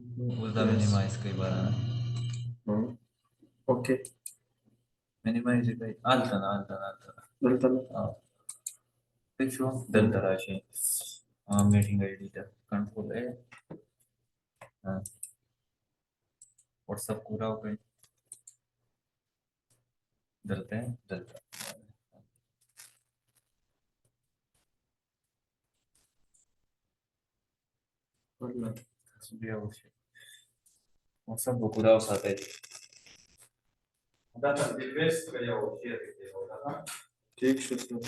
Usa Yes. minimize kay ba? Hmm. Okay. Minimize kay alta. Dalton. Picture Hmm. delta rashi. Meeting ID ta control A. WhatsApp पूरा हो गई delta Voilà. सुबह हो WhatsApp को पूरा हो साथ है data request करिए हो शेयर कीजिए होगा ना ठीक शुक्र.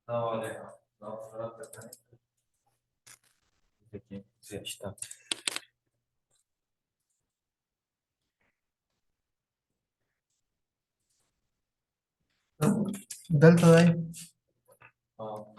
ना वाले ना खराब करता है देखिए रिश्ता Dalton aí. हाँ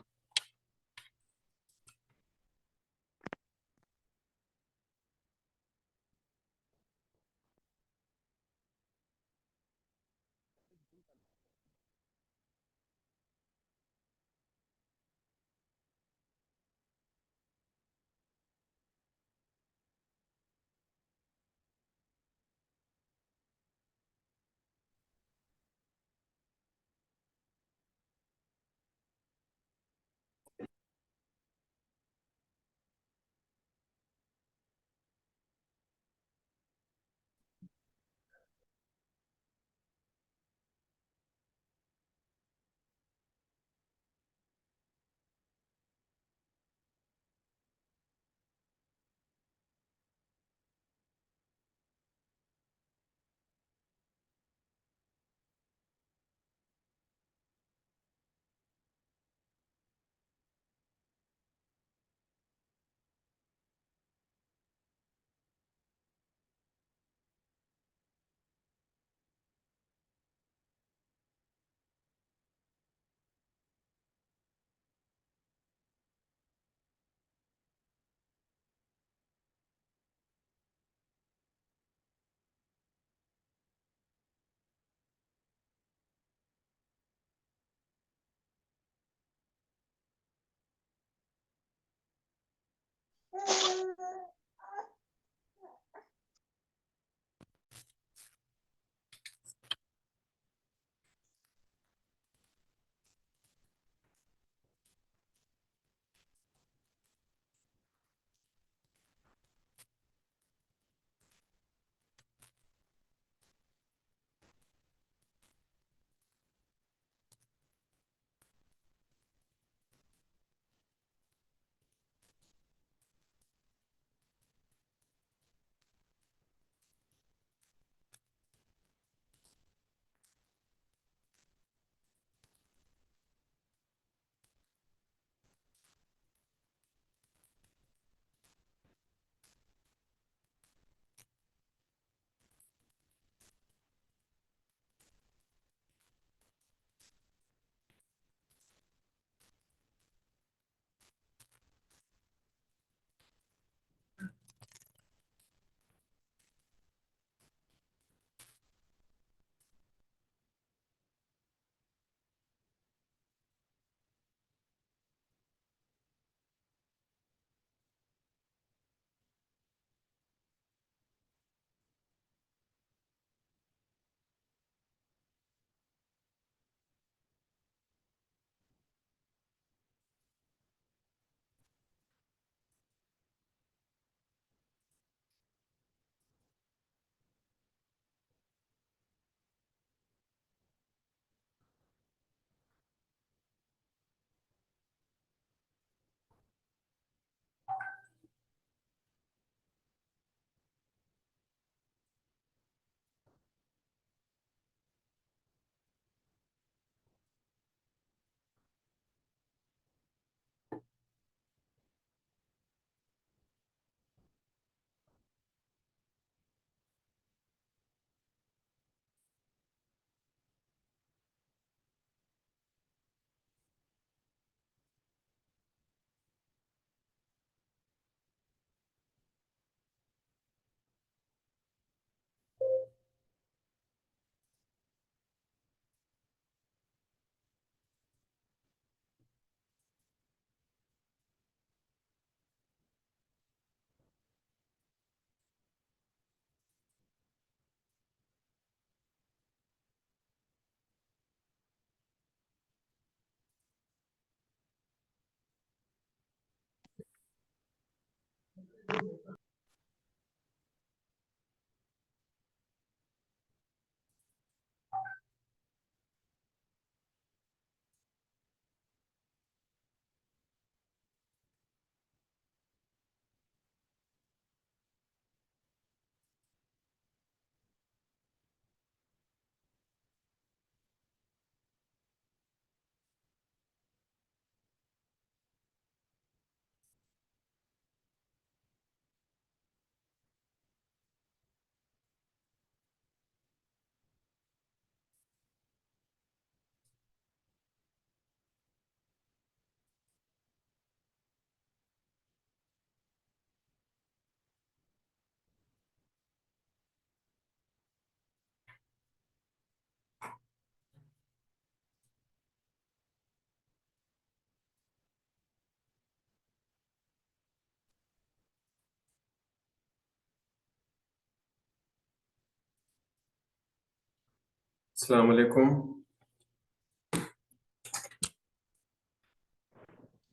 अस्सलाम वालेकुम।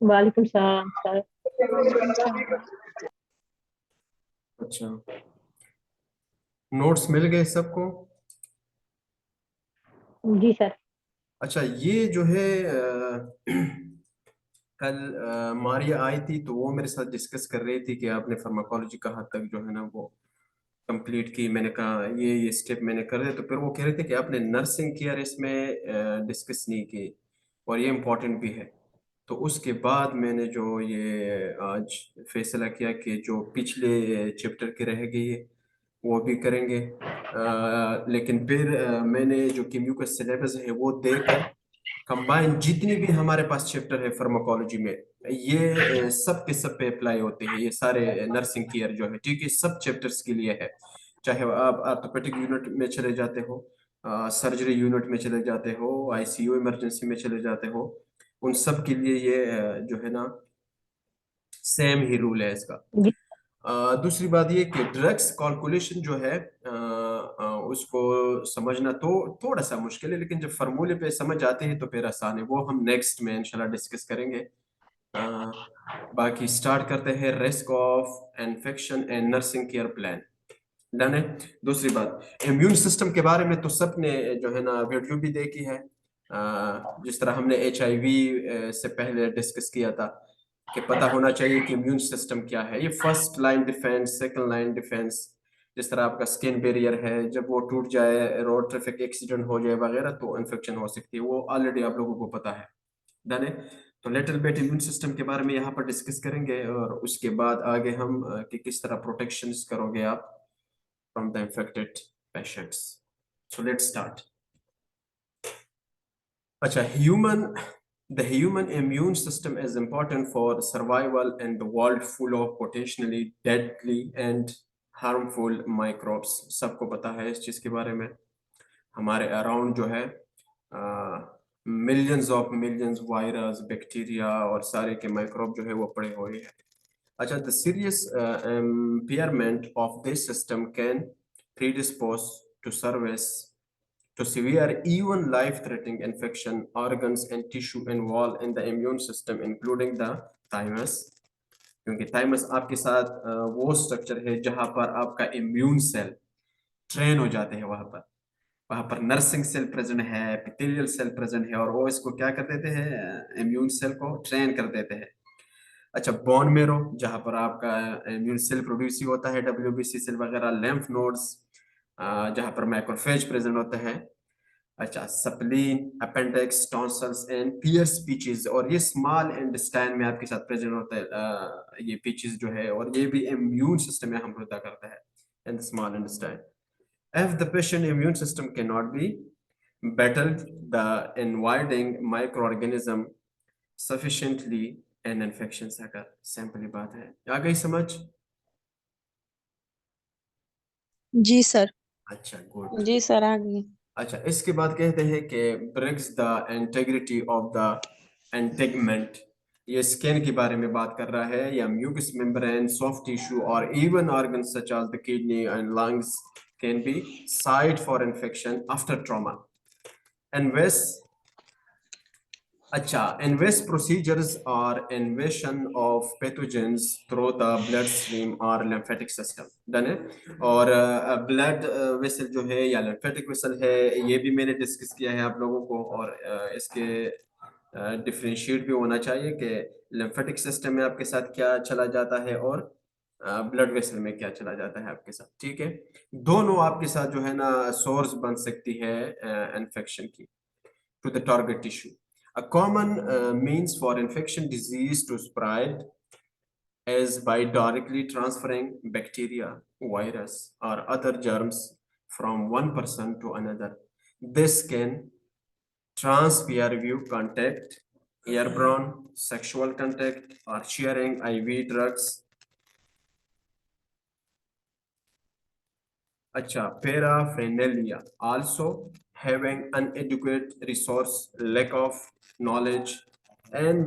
वालेकुम सलाम सर। अच्छा, नोट्स मिल गए सबको? जी सर। अच्छा, ये जो है कल मारिया आई थी तो वो मेरे साथ डिस्कस कर रही थी कि आपने फार्माकोलॉजी कहाँ तक जो है ना वो कंप्लीट की। मैंने कहा ये स्टेप मैंने कर दिया, तो फिर वो कह रहे थे कि आपने नर्सिंग केयर इसमें डिस्कस नहीं की और ये इम्पोर्टेंट भी है। तो उसके बाद मैंने जो ये आज फैसला किया कि जो पिछले चैप्टर के रह गई है वो भी करेंगे। लेकिन फिर मैंने जो केम्यू का सिलेबस है वो देकर कंबाइन जितनी भी हमारे पास चैप्टर है फार्माकोलॉजी में, ये सब के सब पे अप्लाई होते हैं। ये सारे नर्सिंग केयर जो है, ठीक है, सब चैप्टर्स के लिए है। चाहे आप ऑर्थोपेडिक यूनिट में चले जाते हो, सर्जरी यूनिट में चले जाते हो, आईसीयू इमरजेंसी में चले जाते हो, उन सब के लिए ये जो है ना सेम ही रूल है इसका। जी दूसरी बात ये कि ड्रग्स कैलकुलेशन जो है उसको समझना तो थोड़ा सा मुश्किल है, लेकिन जब फार्मूले पे समझ आते हैं तो फिर आसान है। वो हम नेक्स्ट में इंशाल्लाह डिस्कस करेंगे। अ, बाकी स्टार्ट करते हैं risk of infection and nursing care plan. Done है। दूसरी बात, इम्यून सिस्टम के बारे में तो सबने जो है ना वीडियो भी देखी है। जिस तरह हमने HIV से पहले डिस्कस किया था कि पता होना चाहिए कि इम्यून सिस्टम क्या है। ये first line defence, second line defence. जिस तरह आपका स्किन बैरियर है, जब वो टूट जाए, रोड ट्रैफिक एक्सीडेंट हो जाए वगैरह, तो इन्फेक्शन हो सकती है। वो ऑलरेडी आप लोगों को पता है। डन है। तो लिटिल बिट इम्यून सिस्टम के बारे में यहाँ पर डिस्कस करेंगे और उसके बाद आगे हम कि किस तरह प्रोटेक्शन करोगे आप from the infected patients. So let's start. अच्छा, the human immune system is important for survival in the world full of potentially deadly and harmful microbes. सबको पता है इस चीज के बारे में। हमारे अराउंड जो है मिलियंस वायरस, बैक्टीरिया और सारे के माइक्रोब जो है वो पड़े हुए हैं। अच्छा, the serious impairment of this system can predispose to service to severe, even life-threatening infection, organs and tissue involved in the immune system, including the thymus. क्योंकि thymus आपके साथ वो स्ट्रक्चर है जहां पर आपका इम्यून सेल ट्रेन हो जाते हैं। वहां पर नर्सिंग सेल प्रेजेंट है, एपिथेलियल सेल प्रेजेंट है, और वो इसको क्या कर देते हैं, इम्यून सेल को ट्रेन कर देते हैं। अच्छा, बोन मेरो जहां पर आपका इम्यून सेल प्रोड्यूस होता है, WBC सेल वगैरह, लेम्फ नोड्स जहां पर मैक्रोफेज प्रेजेंट होते हैं। अच्छा, spleen, appendix, tonsils and Peyer's patches, और ये स्मॉल इंटेस्टाइन में आपके साथ प्रेजेंट होता है। ये पीचेस जो है, और ये भी इम्यून सिस्टम में हम अदा करता है in small intestine. If the patient immune system cannot be battled the invading microorganism sufficiently and infections अगर सिंपली बात है। आ गई समझ? जी सर। अच्छा, गुड। जी सर, आ गई। अच्छा, इसके बाद कहते हैं कि breaks the integrity of the integument. ये स्किन के बारे में बात कर रहा है, या म्यूकस मेम्ब्रेन, सॉफ्ट टिश्यू और even organs such as the kidney and lungs can be site for infection after trauma. And अच्छा, invest procedures or invasion of pathogens through the bloodstream or lymphatic system, done है। और blood vessel जो है या lymphatic vessel है, ये भी मैंने डिस्कस किया है आप लोगों को, और इसके डिफरेंशिएट भी होना चाहिए कि lymphatic सिस्टम में आपके साथ क्या चला जाता है और ब्लड वेसल में क्या चला जाता है आपके साथ, ठीक है। दोनों आपके साथ जो है ना सोर्स बन सकती है इन्फेक्शन की to the target tissue. A common means for infection disease to spread is by directly transferring bacteria, virus, or other germs from one person to another. This can transfer view contact, airborne, sexual contact, or sharing IV drugs. Acha, paraphernalia, also having inadequate resource, lack of knowledge, and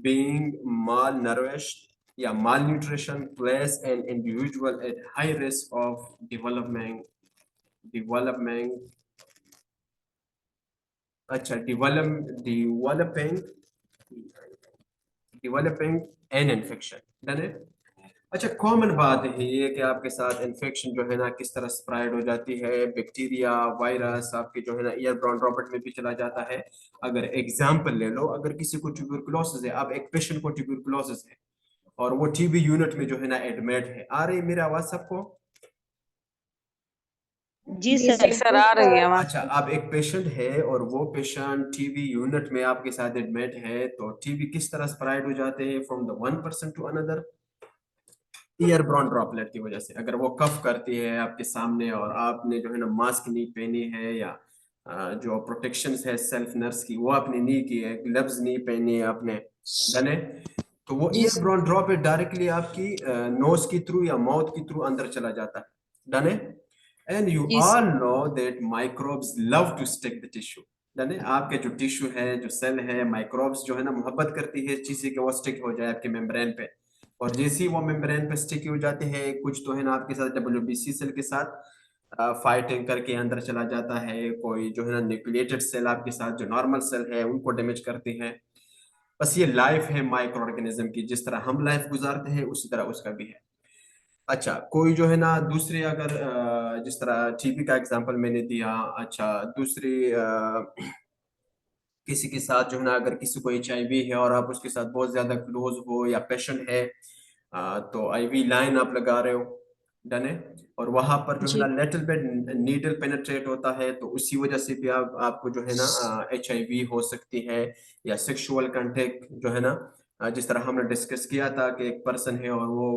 being malnourished, yeah, malnutrition place an individual at high risk of developing, developing an infection, done है। अच्छा, common बात है ये कि आपके साथ infection जो है ना किस तरह स्प्रेड हो जाती है, बैक्टीरिया, वायरस आपके जो है ना एयरबॉर्न ड्रॉपलेट में भी चला जाता है। अगर एग्जांपल ले लो, अगर किसी को ट्यूबरकुलोसिस है, अब एक पेशेंट को ट्यूबरकुलोसिस है और वो टीबी यूनिट में जो है ना एडमिट है, आ रही मेरी आवाज सबको? जी जी सर। सर आ रही है आवाज। अच्छा, अब एक पेशेंट है और वो पेशेंट टीबी यूनिट में आपके साथ एडमिट है, तो टीबी किस तरह स्प्रेड हो जाते हैं from the one person to another? Airborne droplet की वजह से। अगर वो कफ करती है आपके सामने और आपने जो है ना मास्क नहीं पहनी है, या जो प्रोटेक्शन है सेल्फ नर्स की वो आपने नहीं की है, ग्लव्स नहीं पहनी है आपने, डन है, तो वो जी सर। एयरब्रॉन ड्रॉपलेट डायरेक्टली आपकी नोज के थ्रू या माउथ के थ्रू अंदर चला जाता है, डन है। एंड यू जी all sir. Know that microbes love to stick the tissue, done है। आपके जो टिश्यू है, जो सेल है, माइक्रोब्स जो है ना मोहब्बत करती है चीजें कि वो स्टिक हो जाए आपके मेम्ब्रेन पे, और जैसे ही वो मेम्ब्रेन पे स्टिक हो जाते हैं, कुछ तो है ना आपके साथ डब्ल्यूबीसी सेल के साथ फाइटिंग करके अंदर चला जाता है, कोई जो है ना न्यूक्लिएटेड सेल आपके साथ जो नॉर्मल सेल है उनको डैमेज करते हैं। बस ये लाइफ है माइक्रो ऑर्गेनिज्म की, जिस तरह हम लाइफ गुजारते हैं उसी तरह उसका भी है। अच्छा, कोई जो है ना दूसरे, अगर जिस तरह टीबी का एग्जांपल मैंने दिया, अच्छा दूसरी किसी के साथ जो है ना, अगर किसी को HIV है और आप उसके साथ बहुत ज्यादा क्लोज हो या पेशेंट है, तो IV लाइन आप लगा रहे हो, डन है, और वहां पर जो है ना जी लिटिल बिट नीडल पेनिट्रेट होता है, तो उसी वजह से भी आपको जो है ना HIV हो सकती है, या सेक्सुअल कांटेक्ट जो है ना, जिस तरह हमने डिस्कस किया था कि एक पर्सन है और वो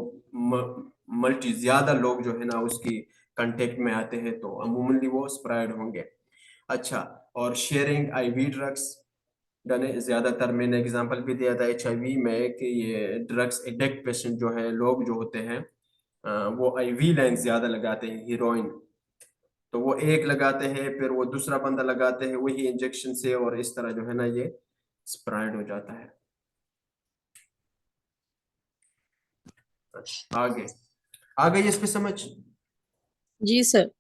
मल्टी ज्यादा लोग जो है ना उसकी कांटेक्ट में आते हैं, तो अमूमनली वो स्प्रेड होंगे। अच्छा, और शेयरिंग IV ड्रग्स, डन है। ज्यादातर मैंने एग्जांपल भी दिया था HIV में कि ये ड्रग्स एडिक्ट पेशेंट जो है, लोग जो होते हैं, वो IV लाइन ज्यादा लगाते हैं, हीरोइन, तो वो एक लगाते हैं, फिर वो दूसरा बंदा लगाते हैं वही इंजेक्शन से, और इस तरह जो है ना ये स्प्रेड हो जाता है। आगे आ गई इस पे समझ? जी सर।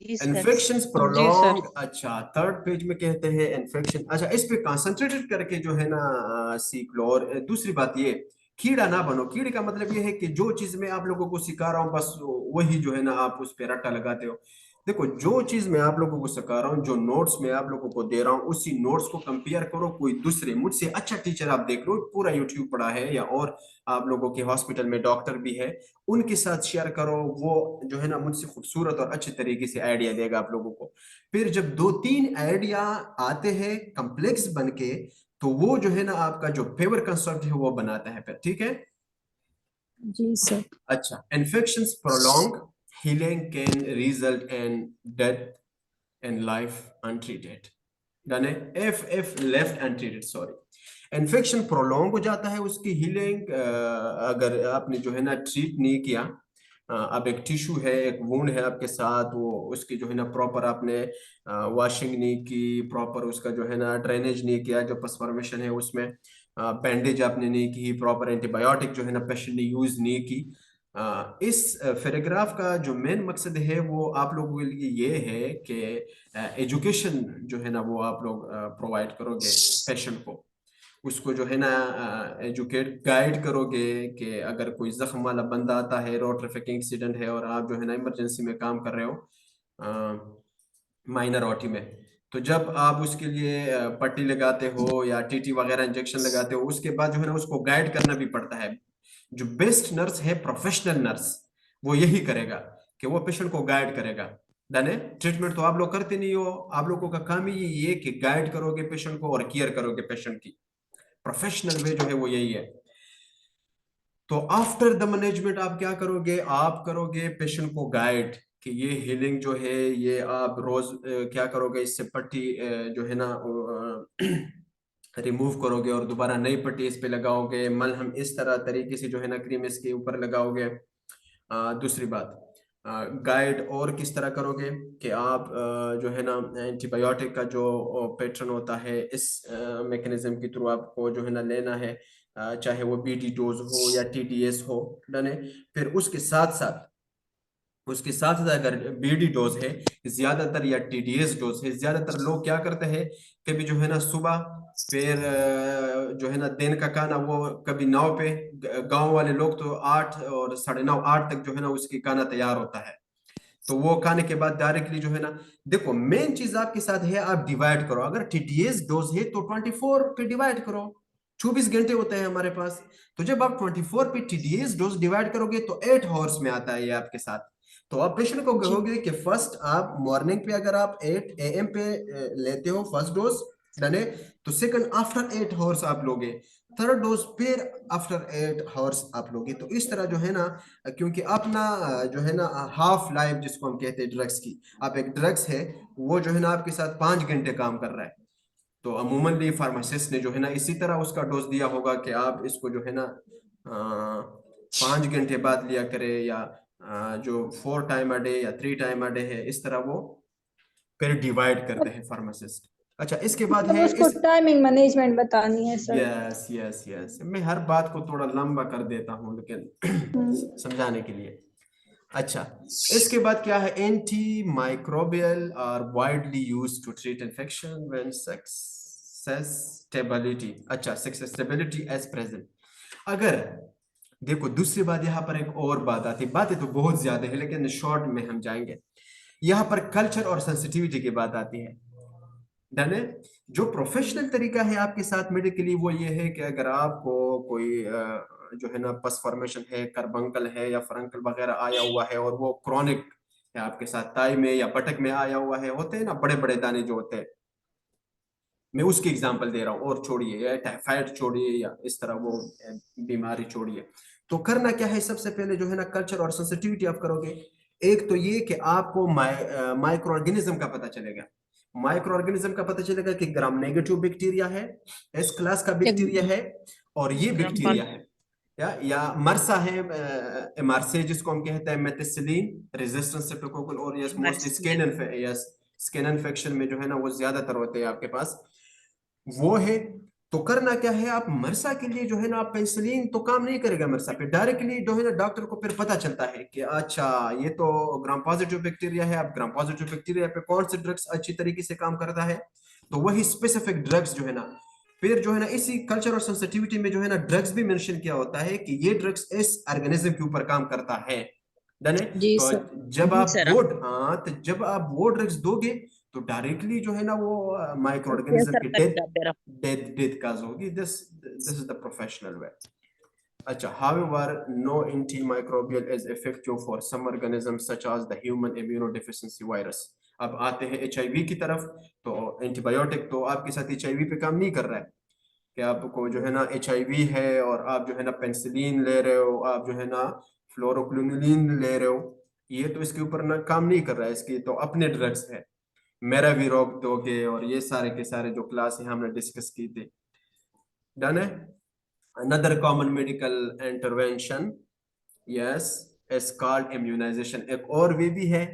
जी सर। इन्फेक्शन जी सर। प्रोलॉन्ग, अच्छा थर्ड पेज में कहते हैं इन्फेक्शन, अच्छा इस पे कंसंट्रेटेड करके जो है ना सीख लो। और दूसरी बात ये, कीड़ा ना बनो। कीड़े का मतलब ये है कि जो चीज मैं आप लोगों को सिखा रहा हूँ बस वही जो है ना आप उस पे रट्टा लगाते हो। देखो, जो चीज मैं आप लोगों को सिखा रहा हूँ, जो नोट्स मैं आप लोगों को दे रहा हूँ, उसी नोट्स को कंपेयर करो कोई दूसरे मुझसे अच्छा टीचर आप देख लो, पूरा यूट्यूब पढ़ा है, या और आप लोगों के हॉस्पिटल में डॉक्टर भी है, उनके साथ शेयर करो। वो जो है ना मुझसे खूबसूरत और अच्छे तरीके से आइडिया देगा आप लोगों को। फिर जब 2-3 आइडिया आते हैं कॉम्प्लेक्स बन के, तो वो जो है ना आपका जो फेवर कंसेप्ट है वो बनाता है फिर, ठीक है। जी सर। अच्छा, infections prolong healing can result in death in life untreated, done है। if left untreated, sorry, infection prolong हो जाता है, उसकी हीलिंग अगर आपने जो है ना ट्रीट नहीं किया, अब एक टिश्यू है, एक वुंड है आपके साथ, वो उसकी जो है ना प्रॉपर आपने वॉशिंग नहीं की, प्रॉपर उसका जो है ना ड्रेनेज नहीं किया, जो पसफॉर्मेशन है उसमें बैंडेज आपने नहीं की, प्रॉपर एंटीबायोटिक जो है ना पेशेंट ने यूज नहीं की, इस पैराग्राफ का जो मेन मकसद है वो आप लोगों के लिए ये है कि एजुकेशन जो है ना वो आप लोग प्रोवाइड करोगे पेशेंट को, उसको जो है ना एजुकेट गाइड करोगे कि अगर कोई जख्म वाला बंदा आता है, रोड ट्रैफिक एक्सीडेंट है और आप जो है ना इमरजेंसी में काम कर रहे हो माइनर ओटी में, तो जब आप उसके लिए पट्टी लगाते हो या टीटी वगैरह इंजेक्शन लगाते हो, उसके बाद जो है ना उसको गाइड करना भी पड़ता है। जो बेस्ट नर्स है, प्रोफेशनल नर्स, वो यही करेगा कि वो पेशेंट को गाइड करेगा। डने ट्रीटमेंट तो आप लोग करते नहीं हो, आप लोगों का काम ही ये कि गाइड करोगे पेशेंट को और केयर करोगे पेशेंट की। प्रोफेशनल वे जो है वो यही है। तो आफ्टर द मैनेजमेंट आप क्या करोगे, आप करोगे पेशेंट को गाइड कि ये हीलिंग जो है ये आप रोज क्या करोगे, इससे पट्टी जो है ना रिमूव करोगे और दोबारा नई पट्टी इस पे लगाओगे, मलहम इस तरह तरीके से जो है ना क्रीम इसके ऊपर लगाओगे। दूसरी बात, गाइड और किस तरह करोगे कि आप जो है ना एंटीबायोटिक का जो पैटर्न होता है इस मैकेनिज्म के थ्रू आपको जो है ना लेना है, चाहे वो बीटी डोज हो या टीडीएस हो। डन है। फिर उसके साथ अगर बीडी डोज है ज्यादातर या टीडीएस डोज है, ज्यादातर लोग क्या करते हैं, कभी जो है ना सुबह, फिर जो है ना दिन का खाना वो कभी 9 पे, गांव वाले लोग तो 8 और 9:30 8 तक जो है ना उसकी खाना तैयार होता है। तो वो खाने के बाद डायरेक्टली जो है ना, देखो मेन चीज आपके साथ है, आप डिवाइड करो। अगर टीटीएस डोज है तो 24 पे डिवाइड करो, 24 घंटे होते हैं हमारे पास। तो जब आप 24 पे टीटीएस डोज डिवाइड करोगे तो 8 आवर्स में आता है ये आपके साथ। तो आप पेशेंट को जी कहोगे कि फर्स्ट आप मॉर्निंग पे अगर आप 8 AM पे लेते हो फर्स्ट डोज, डने, तो सेकंड आफ्टर 8 आवर्स आप लोगे, थर्ड डोज फिर आफ्टर 8 आवर्स आप लोगे। तो इस तरह जो है ना, क्योंकि अपना जो है ना हाफ लाइफ जिसको हम कहते हैं ड्रग्स की, आप एक ड्रग्स है वो जो है ना आपके साथ 5 घंटे काम कर रहा है। तो अमूमन फार्मासिस्ट ने जो है ना इसी तरह उसका डोज दिया होगा कि आप इसको जो है ना 5 घंटे बाद लिया करे, या जो 4 टाइम अ डे या 3 टाइम अ डे है, इस तरह वो फिर डिवाइड करते हैं फार्मासिस्ट। अच्छा, इसके बाद मतलब है उसको इस, टाइमिंग मैनेजमेंट बतानी है सर। यस यस यस, मैं हर बात को थोड़ा लंबा कर देता हूँ लेकिन हम्म, समझाने के लिए। अच्छा, इसके बाद क्या है, anti microbial are widely used to treat infection when susceptibility, अच्छा सक्सेसिबिलिटी एज प्रेजेंट। अगर देखो दूसरी बात, यहाँ पर एक और बात आती है, बातें तो बहुत ज्यादा है लेकिन शॉर्ट में हम जाएंगे। यहाँ पर कल्चर और सेंसिटिविटी की बात आती है। डन है। जो प्रोफेशनल तरीका है आपके साथ मेडिकली वो ये है कि अगर आपको कोई जो है ना पस फॉर्मेशन है, करबंकल है या फरंकल वगैरह आया हुआ है और वो क्रॉनिक है आपके साथ, ताई में या बटक में आया हुआ है, होते हैं ना बड़े बड़े दाने जो होते हैं, मैं उसकी एग्जांपल दे रहा हूँ, और छोड़िए या टाइफाइड छोड़िए या इस तरह वो बीमारी छोड़िए। तो करना क्या है, सबसे पहले जो है ना कल्चर और सेंसिटिविटी आप करोगे। एक तो ये कि आपको माइक्रो ऑर्गेनिज्म का पता चलेगा। माइक्रो ऑर्गेनिज्म का पता चलेगा कि ग्राम नेगेटिव बैक्टीरिया है, एस क्लास का बैक्टीरिया है, और ये बैक्टीरिया है, या मरसा है, एमआरसी जिसको हम कहते हैं methicillin resistant streptococcal aureus, mostly skin infection में जो है ना वो ज्यादातर होते हैं आपके पास, वो है। तो करना क्या है, आप मरसा के लिए जो है ना आप पेंसिलिन तो काम नहीं करेगा मरसा पे, डायरेक्टली जो है ना डॉक्टर को फिर पता चलता है कि अच्छा ये तो ग्राम पॉजिटिव बैक्टीरिया है। अब ग्राम पॉजिटिव बैक्टीरिया पे कौन से ड्रग्स अच्छी तरीके से काम करता है, तो वही स्पेसिफिक ड्रग्स जो है ना, फिर जो है ना इसी कल्चर और सेंसिटिविटी में जो है ना ड्रग्स भी मेंशन किया होता है कि ये ड्रग्स इस ऑर्गेनिज्म के ऊपर काम करता है। डन है। जी तो सर। जब जी आप सर। वो, हाँ, तो जब आप वो ड्रग्स दोगे तो डायरेक्टली जो है ना वो माइक्रो Yes, ऑर्गेनिज्म sir, की डेथ करेगा मेरा। डेथ डेथ काज होगी। This is the professional way. अच्छा, however no antimicrobial is effective for some organisms such as the human immunodeficiency virus। अब आते हैं HIV की तरफ। तो एंटीबायोटिक तो आपके साथ HIV पे काम नहीं कर रहा है कि आपको जो है ना HIV है और आप जो है ना पेनिसिलिन ले रहे हो, आप जो है ना फ्लोरोक्विनिलीन ले रहे हो, ये तो इसके ऊपर ना काम नहीं कर रहा है, इसकी तो अपने ड्रग्स है। मेरा भी रोक दोगे और ये सारे के सारे जो क्लास है हमने डिस्कस की थी। डन है। Another common medical intervention, yes, is called immunisation. एक और वे भी है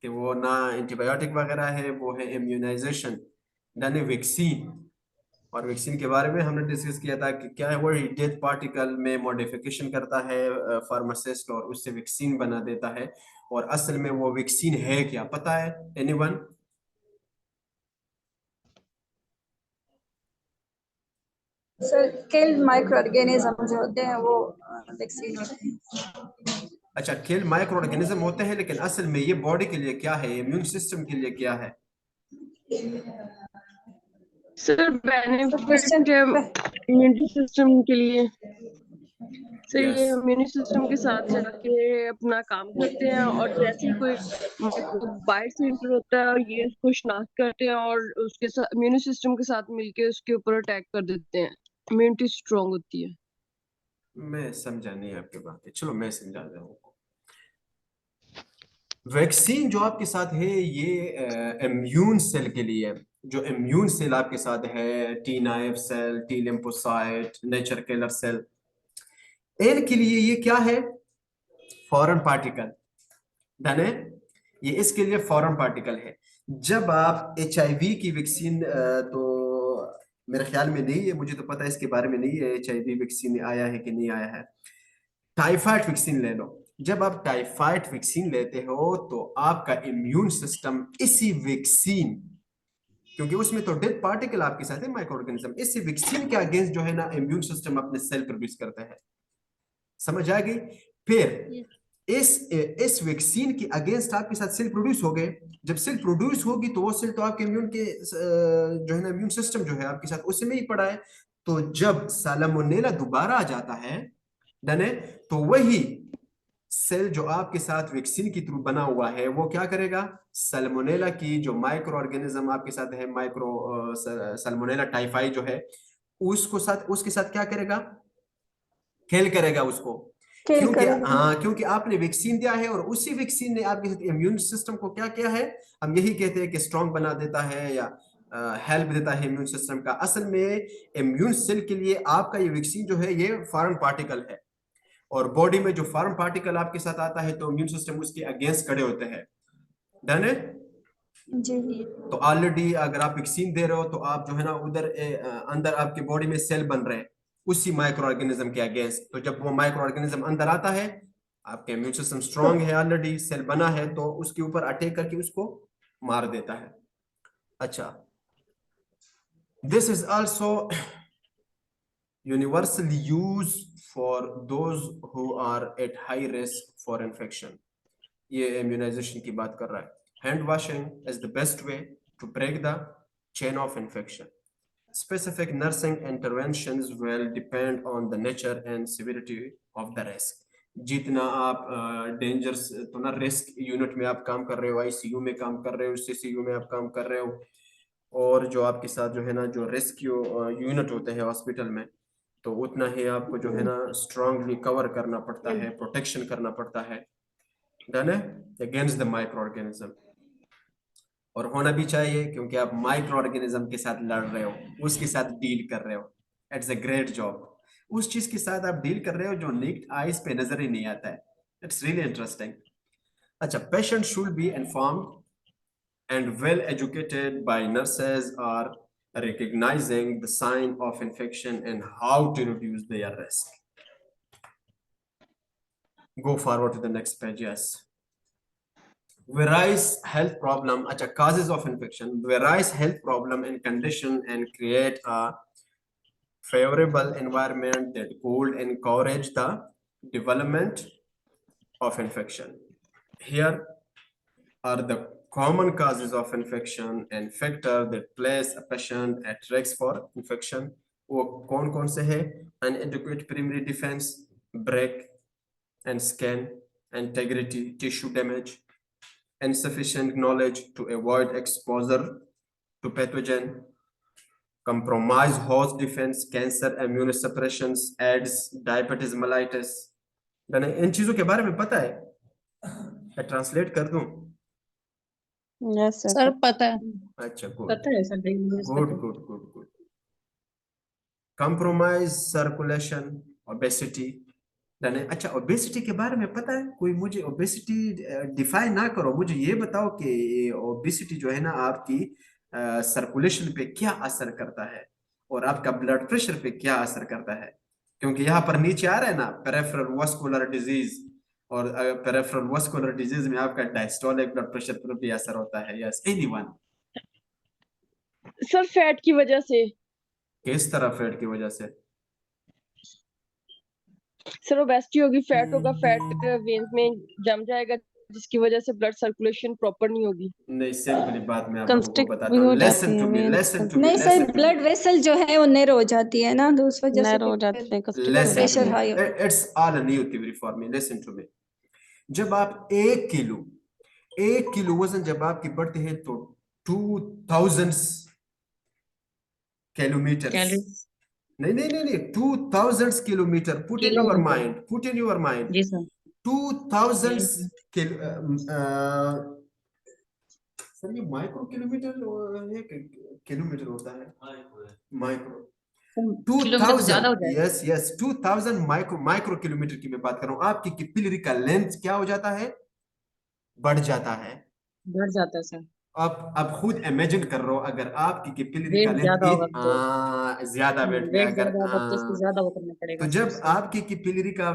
कि वो ना एंटीबायोटिक वगैरह है, वो है इम्यूनाइजेशन, डन है, वैक्सीन। और वैक्सीन के बारे में हमने डिस्कस किया था कि क्या है वो डेथ पार्टिकल में मॉडिफिकेशन करता है फार्मासिस्ट और उससे वैक्सीन बना देता है, और असल में वो वैक्सीन है क्या, पता है एनीवन? सर किल माइक्रो ऑर्गेनिज्म जो होते हैं वो वैक्सीन होते हैं। अच्छा, किल माइक्रो ऑर्गेनिज्म होते हैं, लेकिन असल में ये बॉडी के लिए क्या है, इम्यून सिस्टम के लिए क्या है? Sir question benefit immunity system के लिए। सर ये यस, इम्यूनिटी सिस्टम के साथ जाके अपना काम करते हैं, और जैसे ही कोई बाहर से इंटर होता है और ये उसको शनाख्त करते हैं और उसके साथ इम्यूनिटी सिस्टम के साथ मिलके उसके ऊपर अटैक कर देते हैं, इम्यूनिटी स्ट्रांग होती है। मैं समझा नहीं आपकी बात, चलो मैं समझा रहा हूँ। वैक्सीन जो आपके साथ है ये इम्यून सेल के लिए है। जो इम्यून सेल आपके साथ है, T naive cell, T lymphocyte, nature killer cell, इनके लिए ये क्या है, फॉरेन पार्टिकल। डन है, ये इसके लिए फॉरेन पार्टिकल है। जब आप HIV की वैक्सीन, तो मेरे ख्याल में नहीं है, मुझे तो पता है इसके बारे में नहीं है HIV वैक्सीन आया है कि नहीं आया है। टाइफाइड वैक्सीन ले लो, जब आप टाइफाइड वैक्सीन लेते हो तो आपका इम्यून सिस्टम इसी वैक्सीन, क्योंकि उसमें तो डेड पार्टिकल आपके साथ है माइक्रो ऑर्गेनिज्म, इसी वैक्सीन के अगेंस्ट जो है ना इम्यून सिस्टम अपने सेल प्रोड्यूस करता है। समझ आ गई? फिर इस वैक्सीन के अगेंस्ट आपके साथ सेल प्रोड्यूस हो गए। जब सेल प्रोड्यूस होगी तो वो सेल तो आपके इम्यून के जो है ना इम्यून सिस्टम जो है आपके साथ उसी में ही पड़ा है। तो जब साल्मोनेला दोबारा आ जाता है, डन है, तो वही सेल जो आपके साथ वैक्सीन के थ्रू बना हुआ है वो क्या करेगा, साल्मोनेला की जो माइक्रो ऑर्गेनिज्म आपके साथ है, माइक्रो साल्मोनेला टाइफाई जो है, उसके साथ क्या करेगा, खेल करेगा उसको। किल क्योंकि करेगा। क्योंकि आपने वैक्सीन दिया है और उसी वैक्सीन ने आपके इम्यून सिस्टम को क्या किया है, हम यही कहते हैं कि स्ट्रांग बना देता है या हेल्प देता है इम्यून सिस्टम का। असल में इम्यून सेल के लिए आपका ये वैक्सीन जो है ये फॉरेन पार्टिकल है, और बॉडी में जो फॉरेन पार्टिकल आपके साथ आता है तो इम्यून सिस्टम उसके अगेंस्ट खड़े होते हैं। डन है? जी। तो ऑलरेडी अगर आप वैक्सीन दे रहे हो तो आप जो है ना उधर अंदर आपके बॉडी में सेल बन रहे हैं उसी माइक्रो ऑर्गेनिज्म के अगेंस्ट। तो जब वो माइक्रो ऑर्गेनिज्म अंदर आता है, आपके इम्यून सिस्टम स्ट्रांग है, ऑलरेडी सेल बना है, तो उसके ऊपर अटैक करके उसको मार देता है। अच्छा, this is also universally used for those who are at high risk for infection. ये immunization की बात कर रहा है। Hand washing is the best way to break the chain of infection. Specific nursing interventions will depend on the nature and severity of the risk. जितना आप dangers तो ना रिस्क यूनिट में आप काम कर रहे हो, ICU में काम कर रहे हो, CCU में आप काम कर रहे हो, और जो आपके साथ जो है ना जो रेस्क्यू यूनिट होते हैं हॉस्पिटल में, तो उतना ही आपको जो है ना स्ट्रांगली कवर करना पड़ता है, प्रोटेक्शन करना पड़ता है। डन है? अगेंस्ट द माइक्रो ऑर्गेनिज्म, और होना भी चाहिए, क्योंकि आप माइक्रो ऑर्गेनिज्म के साथ लड़ रहे हो, उसके साथ डील कर रहे हो। It's a great job. उस चीज के साथ आप डील कर रहे हो जो नेक्ड आईज पे नजर ही नहीं आता है। It's really interesting. अच्छा, patient should be informed and well educated by nurses are recognizing the sign of infection and how to reduce their risk. Go forward to the next page. Yes. Various health problem, causes of infection, various health problem and condition, and create a favorable environment that could encourage the development of infection. Here are the common causes of infection and factor that place a patient at risk for infection. वो कौन से हैं? Inadequate primary defense, break and scan, integrity, tissue damage, insufficient knowledge to avoid exposure to pathogen, compromised host defense, cancer, immunosuppressions, AIDS, diabetes mellitus. इन चीजों के बारे में पता है? मैं ट्रांसलेट कर दूं? यस सर पता है। अच्छा, गुड पता है sir, good good good good. Compromise circulation, obesity. अच्छा, ओबेसिटी के बारे में पता है कोई? मुझे ओबेसिटी डिफाइन ना करो, मुझे ये बताओ कि ओबेसिटी जो है ना आपकी सर्कुलेशन पे क्या असर करता है। और आपका ब्लड प्रेशर पे क्या असर करता है, क्योंकि यहाँ पर नीचे आ रहा है ना पेरिफेरल वास्कुलर डिजीज, और पेरिफेरल वास्कुलर डिजीज में आपका डायस्टोलिक ब्लड प्रेशर पर भी असर होता है। Yes anyone? सर फैट की वजह से। किस तरह फैट की वजह से? सर ओबेसिटी होगी, फैट होगा, फैट वेन्स में जम जाएगा, जिसकी वजह से ब्लड सर्कुलेशन प्रॉपर नहीं होगी। नहीं, सिंपली बात मैं आप लोगों को कंस्ट्रिक्ट बताता भी हूँ। हो लेसन जाती टू है me, veins, listen to me, नहीं sir, listen to blood me. Vessel जो है वो नैरो हो जाती है ना, तो उस वजह से नैरो हो जाते हैं, कंस्ट्रिक्ट हो लेसन जाती प्रेशर है। हाई हो। It's all new theory for me, listen to me. जब आप 1 किलो वजन जब आपकी बढ़ती है तो 2000 किलोमीटर, कैलोरीज। नहीं नहीं नहीं नहीं, 2000 kilometre, put in your kilometre. Mind, put in your mind, जी सर। 2000 जी सर। सर ये माइक्रो किलोमीटर है कि किलोमीटर होता है? माइक्रो। किलोमीटर तो ज्यादा हो 2000, जाएगा। यस यस, 2000 माइक्रो किलोमीटर की मैं बात कर रहा हूँ। आपकी कैपिलरी का लेंथ क्या हो जाता है? बढ़ जाता है। बढ़ जाता है सर। अब खुद इमेजिन कर रहे हो, अगर आपकी कैपिलरी का वेट लेंथ ज्यादा होगा तो। ज्यादा वेट में वेट अगर ज्यादा होगा तो उसको ज्यादा वो करना तो पड़ेगा सर जब उसको। आपकी कैपिलरी का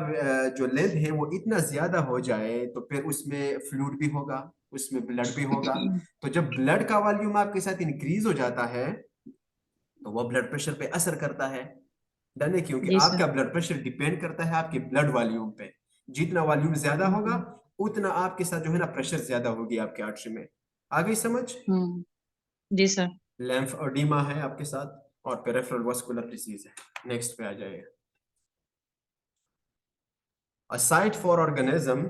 जो लेंथ है वो इतना ज्यादा हो जाए तो फिर उसमें फ्लूइड भी होगा, उसमें ब्लड भी होगा। तो जब ब्लड का वॉल्यूम आपके साथ इंक्रीज हो जाता है तो वो ब्लड प्रेशर पे असर करता है। डन है, क्योंकि जी सर। आपका ब्लड प्रेशर डिपेंड करता है आपके ब्लड वॉल्यूम पे। जितना वॉल्यूम ज्यादा होगा उतना आपके साथ जो है ना प्रेशर ज्यादा होगी आपके आर्टरी में। आ गई समझ? हम्म। जी सर। लिम्फोडेमा है आपके साथ और पेरिफेरल वास्कुलर डिजीज है। नेक्स्ट पे आ जाइए। A site for organism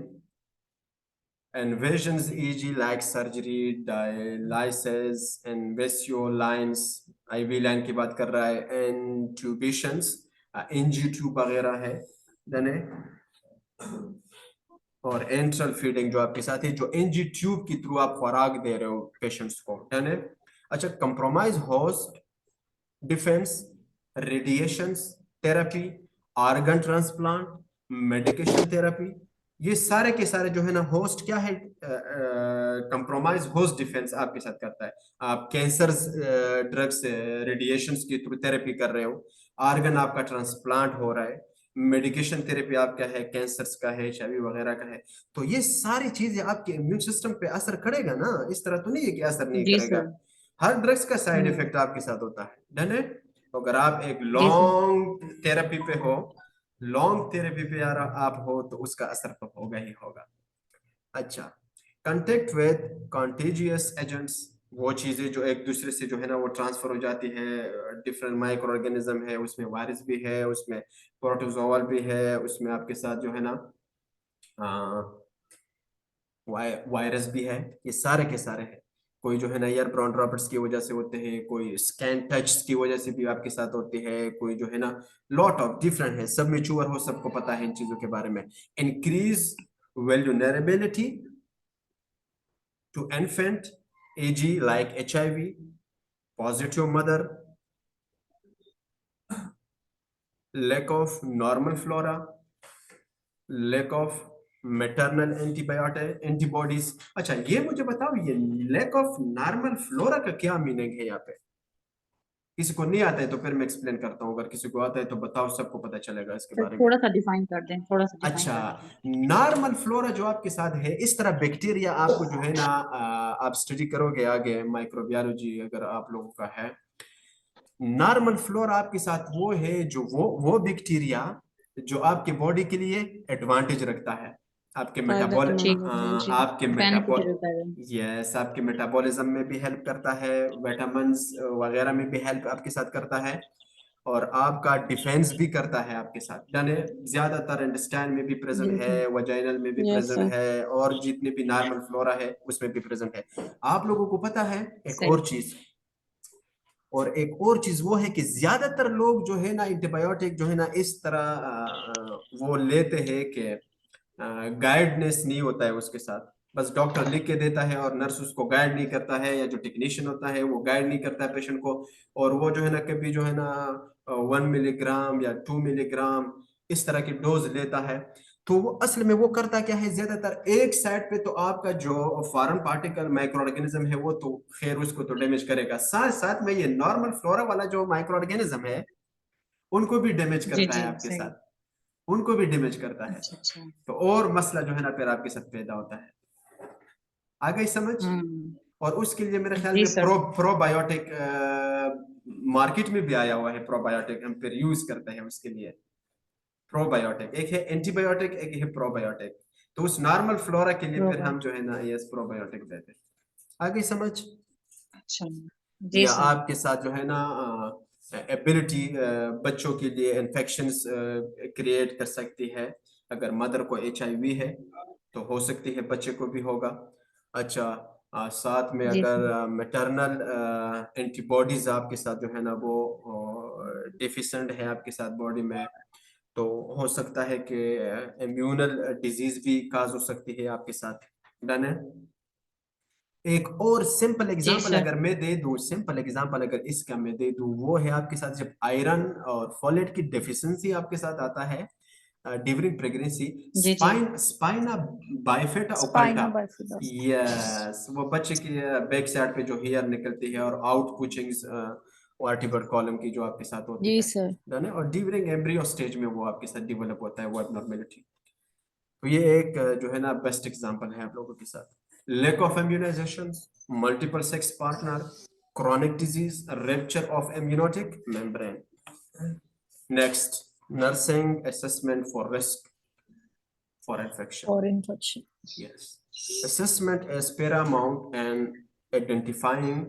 invasions e.g. like surgery, dialysis, invasive lines, IV line की बात कर रहा है, intubations, NG ट्यूब वगैरह है, डन है, और एंट्रल फीडिंग जो आपके साथ है, जो एनजी ट्यूब के थ्रू आप खुराक दे रहे हो पेशेंट्स को, डन है। अच्छा, compromise host defence, radiations therapy, organ transplant, medication therapy, ये सारे के सारे जो है ना होस्ट क्या है, कंप्रोमाइज होस्ट डिफेंस आपके साथ करता है। आप कैंसर ड्रग्स रेडिएशंस के थ्रू थेरेपी कर रहे हो, ऑर्गन आपका ट्रांसप्लांट हो रहा है, मेडिकेशन थेरेपी आपका है, कैंसर्स का है, HIV वगैरह का है। तो ये सारी चीजें आपके इम्यून सिस्टम पे असर करेगा ना, इस तरह तो नहीं है कि असर नहीं जी करेगा। सर। हर ड्रग्स का साइड हम्म। इफेक्ट आपके साथ होता है, डन है। तो अगर आप एक जी सर। लॉन्ग थेरेपी पे हो, लॉन्ग थेरेपी पे यार आप हो तो उसका असर तो होगा ही होगा। अच्छा, कंटेक्ट विद कॉन्टेजियस एजेंट्स, वो चीजें जो एक दूसरे से जो है ना वो ट्रांसफर हो जाती है। डिफरेंट माइक्रो ऑर्गेनिज्म है, उसमें वायरस भी है, उसमें प्रोटोजोअल भी है, उसमें आपके साथ जो है ना वायरस भी है, ये सारे के सारे हैं। कोई जो है ना एयर ब्रॉन ड्रॉपर्स की वजह से होते हैं, कोई स्कैन टच की वजह से भी आपके साथ होती है, कोई जो है ना लॉट ऑफ डिफरेंट है, सब मेच्योर हो, सबको पता है इन चीजों के बारे में। Increase vulnerability to infant age like HIV, positive mother, lack of normal flora, lack of maternal antibodies। अच्छा, ये मुझे बताओ, ये lack of normal flora का क्या मीनिंग है यहाँ पे? किसी को नहीं आता है तो फिर मैं एक्सप्लेन करता हूँ, अगर किसी को आता है तो बताओ, सबको पता चलेगा इसके सर बारे में। थोड़ा सा डिफाइन कर दें, थोड़ा सा डिफाइन अच्छा, कर दें। नॉर्मल फ्लोरा जो आपके साथ है, इस तरह बैक्टीरिया आपको जो है ना आप स्टडी करोगे आगे माइक्रोबायोलॉजी अगर आप लोगों का है, नॉर्मल फ्लोरा आपके साथ वो है जो वो बैक्टीरिया जो आपके बॉडी के लिए एडवांटेज रखता है, आपके मेटाबॉल ठीक है जी। आपके बेनिफिट मेटाबॉल होता है। यस, आपके मेटाबॉलिज्म में भी हेल्प करता है, विटामिन्स वगैरह में भी हेल्प आपके साथ करता है, और आपका डिफेंस भी करता है आपके साथ। यानी ज्यादातर इंटेस्टाइन में भी जी प्रेजेंट सर। है, वजाइनल में भी यस प्रेजेंट सर। है, और जितने भी नॉर्मल फ्लोरा है उसमें भी प्रेजेंट है। आप लोगों को पता है एक सही। और चीज, और एक और चीज वो है कि ज्यादातर लोग जो है ना एंटीबायोटिक जो है ना इस तरह वो लेते हैं कि गाइडनेस नहीं होता है उसके साथ, बस डॉक्टर लिख के देता है और नर्स उसको गाइड नहीं करता है, या जो टेक्नीशियन होता है वो गाइड नहीं करता है पेशेंट को, और वो जो है ना कभी जो है ना 1 मिलीग्राम या 2 मिलीग्राम इस तरह की डोज लेता है। तो वो असल में वो करता क्या है, ज्यादातर एक साइड पे तो आपका जो फॉरेन पार्टिकल माइक्रो ऑर्गेनिज्म है वो तो खैर उसको तो डैमेज करेगा, साथ साथ में ये नॉर्मल फ्लोरा वाला जो माइक्रो ऑर्गेनिज्म है उनको भी डैमेज जी करता है जी आपके सही। साथ, उनको भी डैमेज करता है। अच्छा अच्छा। तो और मसला जो है ना फिर आपके साथ पैदा होता है। आ गई समझ? और उसके लिए मेरे ख्याल जी में सर। प्रोबायोटिक मार्केट में भी आया हुआ है, प्रोबायोटिक हम फिर यूज करते हैं उसके लिए। प्रोबायोटिक एक है एंटीबायोटिक, एक है प्रोबायोटिक। तो उस नॉर्मल फ्लोरा के लिए फिर हम जो है ना ये प्रोबायोटिक देते हैं। आ गई समझ? अच्छा जी या सर। आपके साथ जो है ना एबिलिटी बच्चों के लिए इन्फेक्शंस क्रिएट कर सकती है। अगर मदर को HIV है तो हो सकती है बच्चे को भी होगा। अच्छा, साथ में जी अगर सर। मैटरनल एंटीबॉडीज आपके साथ जो है ना वो डिफिशेंट है आपके साथ बॉडी में, तो हो सकता है कि इम्यूनल डिजीज भी काज हो सकती है आपके साथ। डन है? एक और सिंपल जी एग्जांपल सर। अगर मैं दे दूं, सिंपल एग्जांपल अगर इसका मैं दे दूं, वो है आपके साथ जब आयरन और फोलेट की डेफिशिएंसी आपके साथ आता है ड्यूरिंग प्रेगनेंसी, जी जी। Spina bifida occulta. Spina bifida. Yes, वो बच्चे की बैक साइड पे जो हेयर निकलती है और आउट पुचिंग्स वर्टिब्रल कॉलम की जो आपके साथ होती जी है। सर। डन है? और ड्यूरिंग एम्ब्रियो स्टेज में वो आपके साथ डेवलप होता है वो एबनॉर्मेलिटी। तो ये एक जो है ना बेस्ट एग्जांपल है आप लोगों के साथ। lack of immunization, multiple sex partner, chronic disease, rupture of amniotic membrane. Next, nursing assessment for risk for infection. और infection. Yes. Assessment is paramount and identifying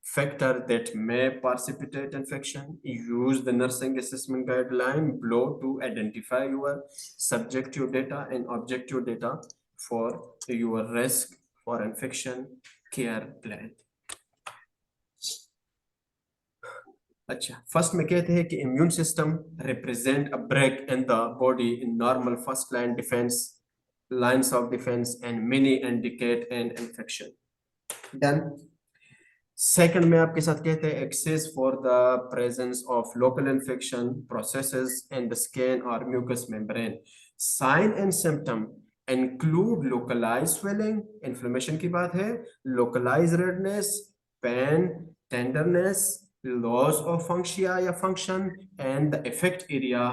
factor that may precipitate infection. Use the nursing assessment guideline below to identify your subjective data and objective data for your risk for infection care plan. अच्छा, first में कहते हैं कि immune system represent a break in the body in normal first line defence, lines of defense and many indicate an infection. Then second में आपके साथ कहते हैं access for the presence of local infection processes in the skin or mucous membrane. Sign and symptom include localized swelling, inflammation की बात है, localized redness, pain, tenderness, loss of functia या function and the effect area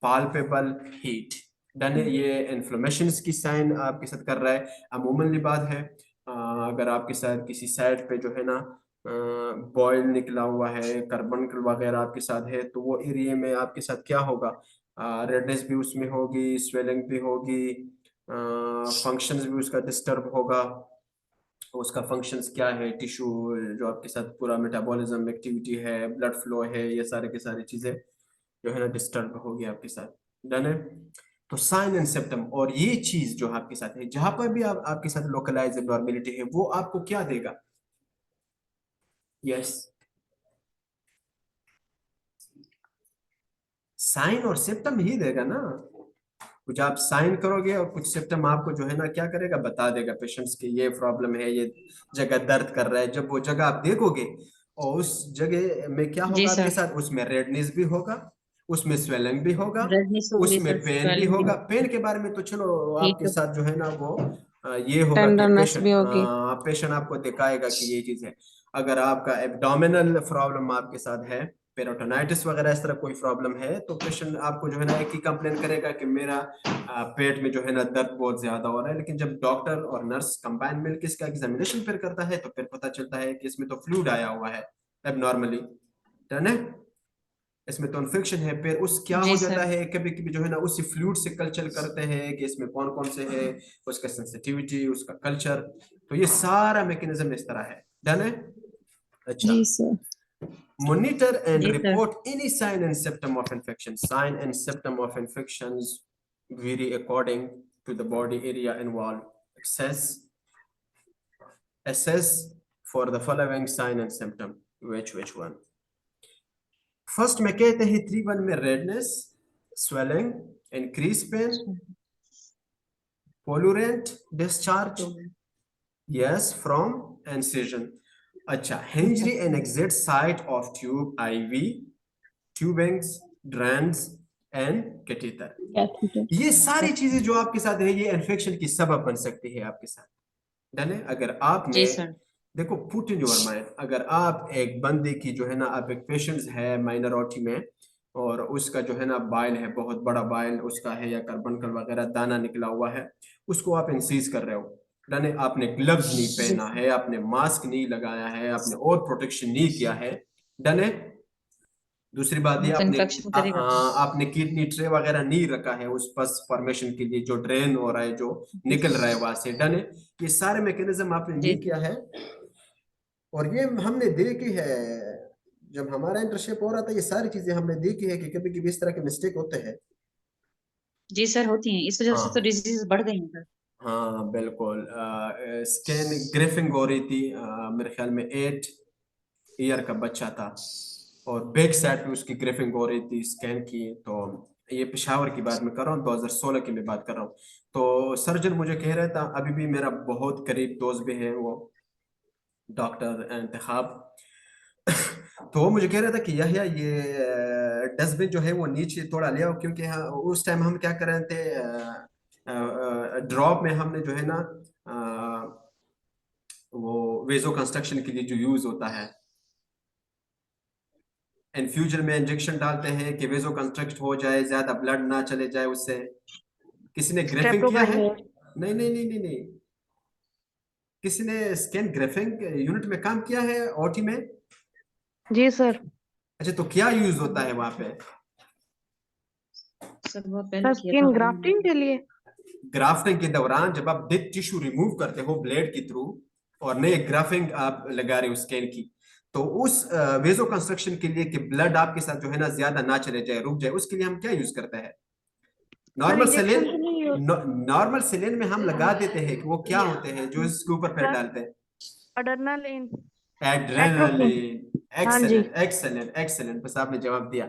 palpable heat. Done है? ये inflammation की sign आपके साथ कर रहा है। अमूमन बात है अगर आपके साथ किसी साइड पे जो है ना बॉयल निकला हुआ है, कार्बन वगैरह आपके साथ है, तो वो एरिया में आपके साथ क्या होगा, रेडनेस भी उसमें होगी, स्वेलिंग भी होगी, फंक्शंस भी उसका डिस्टर्ब होगा। उसका फंक्शंस क्या है, टिश्यू जो आपके साथ पूरा मेटाबॉलिज्म एक्टिविटी है, ब्लड फ्लो है, ये सारे के सारी चीजें जो है ना डिस्टर्ब होगी आपके साथ। डन है? तो साइन एंड सिम्टम, और ये चीज जो आपके साथ है, जहां पर भी आपके साथ लोकलाइज एब्नॉर्मेलिटी है, वो आपको क्या देगा? यस, साइन और सिम्टम ही देगा ना। कुछ आप साइन करोगे और कुछ सिम्टम आपको जो है ना क्या करेगा, बता देगा पेशेंट्स के ये प्रॉब्लम है, ये जगह दर्द कर रहा है। जब वो जगह आप देखोगे और उस जगह में क्या जी होगा आपके सर। साथ, उसमें रेडनेस भी होगा, उसमें स्वेलिंग भी होगा, रेडनेस होगी उसमें सर, पेन भी स्वेलिंग भी होगा। होगी। पेन के बारे में तो चलो ठीक आपके है। साथ जो है ना वो ये होगा कि टेंडरनेस भी होगी। पेशेंट आपको दिखाएगा कि ये चीज है। अगर आपका एब्डोमिनल प्रॉब्लम आपके साथ है, पेरोटोनाइटिस वगैरह इस तरह कोई प्रॉब्लम है, तो पेशेंट आपको जो है ना एक ही कंप्लेन करेगा कि मेरा पेट में जो है ना दर्द बहुत ज्यादा हो रहा है। लेकिन जब डॉक्टर और नर्स कंबाइन मिलकर इसका एग्जामिनेशन फिर करता है तो फिर पता चलता है कि इसमें तो फ्लूइड आया हुआ है एबनॉर्मली। डन है? इसमें तो इन्फेक्शन है। फिर उस क्या हो जी जाता सर। है, कभी कभी जो है ना उसी फ्लूइड से कल्चर करते हैं कि इसमें कौन कौन से है, उसका सेंसिटिविटी, उसका कल्चर। तो ये सारा मैकेनिज्म इस तरह है। डन है? अच्छा, जी सर। monitor and जी sir. report any sign and symptom of infection. Sign and symptom of infections vary according to the body area involved. Assess for the following sign and symptom. Which one? First में कहते हैं 3-1 में redness, swelling, increased pain, pollutant discharge, yes, from incision. अच्छा, injury and exit site of tube, IV, tubings, drains, and catheter. catheter. ये सारी चीजें जो आपके साथ है ये इन्फेक्शन की सबब बन सकती है आपके साथ। डन है। अगर आपने जी सर। देखो पुट इन योर माइंड, अगर आप एक बंदे की जो है ना, आप एक पेशेंट है माइनॉरिटी में और उसका जो है ना बाइल है, बहुत बड़ा बाइल उसका है या कार्बनकल वगैरह दाना निकला हुआ है, उसको आप इंसीज कर रहे हो। डन है। आपने ग्लव्स नहीं पहना है, आपने मास्क नहीं लगाया है, आपने और प्रोटेक्शन नहीं किया है। डन है। दूसरी बात ये तो आपने इन्फेक्शन करेगा। आपने किडनी ट्रे वगैरह नहीं रखा है उस पस फॉर्मेशन के लिए जो ड्रेन हो रहा है, जो निकल रहा है वहां से। डन है। ये सारे मैकेनिज्म आपने जी नहीं किया है और ये हमने देखी है जब हमारा इंटर्नशिप हो रहा था, ये सारी चीजें हमने देखी है कि कभी कभी इस तरह के मिस्टेक होते हैं। जी सर, होती हैं, इस वजह से तो हाँ डिजीज बढ़ गई हैं सर। हाँ बिल्कुल। स्कैन ग्रिफिंग हो रही थी, मेरे ख्याल में 8 ईयर का बच्चा था और बैक साइड पे उसकी ग्रिफिंग हो रही थी स्कैन की। तो ये पेशावर की बात मैं कर रहा हूँ, 2016 की मैं बात कर रहा हूँ। तो सर्जन मुझे कह रहा था, अभी भी मेरा बहुत करीब दोस्त भी है वो डॉक्टर इंतखाब, तो वो मुझे कह रहा था कि यह ये डस्टबिन जो है वो नीचे थोड़ा ले आओ, क्योंकि हाँ उस टाइम हम क्या कर रहे थे, ड्रॉप में हमने जो है ना वो वेजो कंस्ट्रक्शन के लिए जो यूज होता है, इन्फ्यूजन में इंजेक्शन डालते हैं कि वेजो कंस्ट्रक्ट हो जाए, ज्यादा ब्लड ना चले जाए उससे। किसी ने ग्रेफिंग किया है? नहीं नहीं नहीं नहीं नहीं। किसी ने स्कैन ग्रेफिंग यूनिट में काम किया है ओटी में? जी सर। अच्छा, तो क्या यूज होता है वहां पे? सर बहुत पहले किया स्किन था ग्राफ्टिंग के लिए। ग्राफ्टिंग के दौरान जब आप डेड टिश्यू रिमूव करते हो ब्लेड के थ्रू और नए ग्राफ्टिंग आप लगा रहे हो स्कैन की, तो उस वेजो कंस्ट्रक्शन के लिए कि ब्लड आपके साथ जो है ना ज्यादा ना चले जाए, रुक जाए, उसके लिए हम क्या यूज करते हैं? नॉर्मल सेलेन। इंजेक्शन तो नहीं यूज। नॉर्मल सेलेन में हम लगा देते हैं कि वो क्या होते हैं जो इसके ऊपर फिर डालते हैं? अड्रेनालिन। एट्रोपिन। एड्रेनालिन। हाँ जी। एक्सेलेंट एक्सेलेंट एक्सेलेंट, बस आपने जवाब दिया।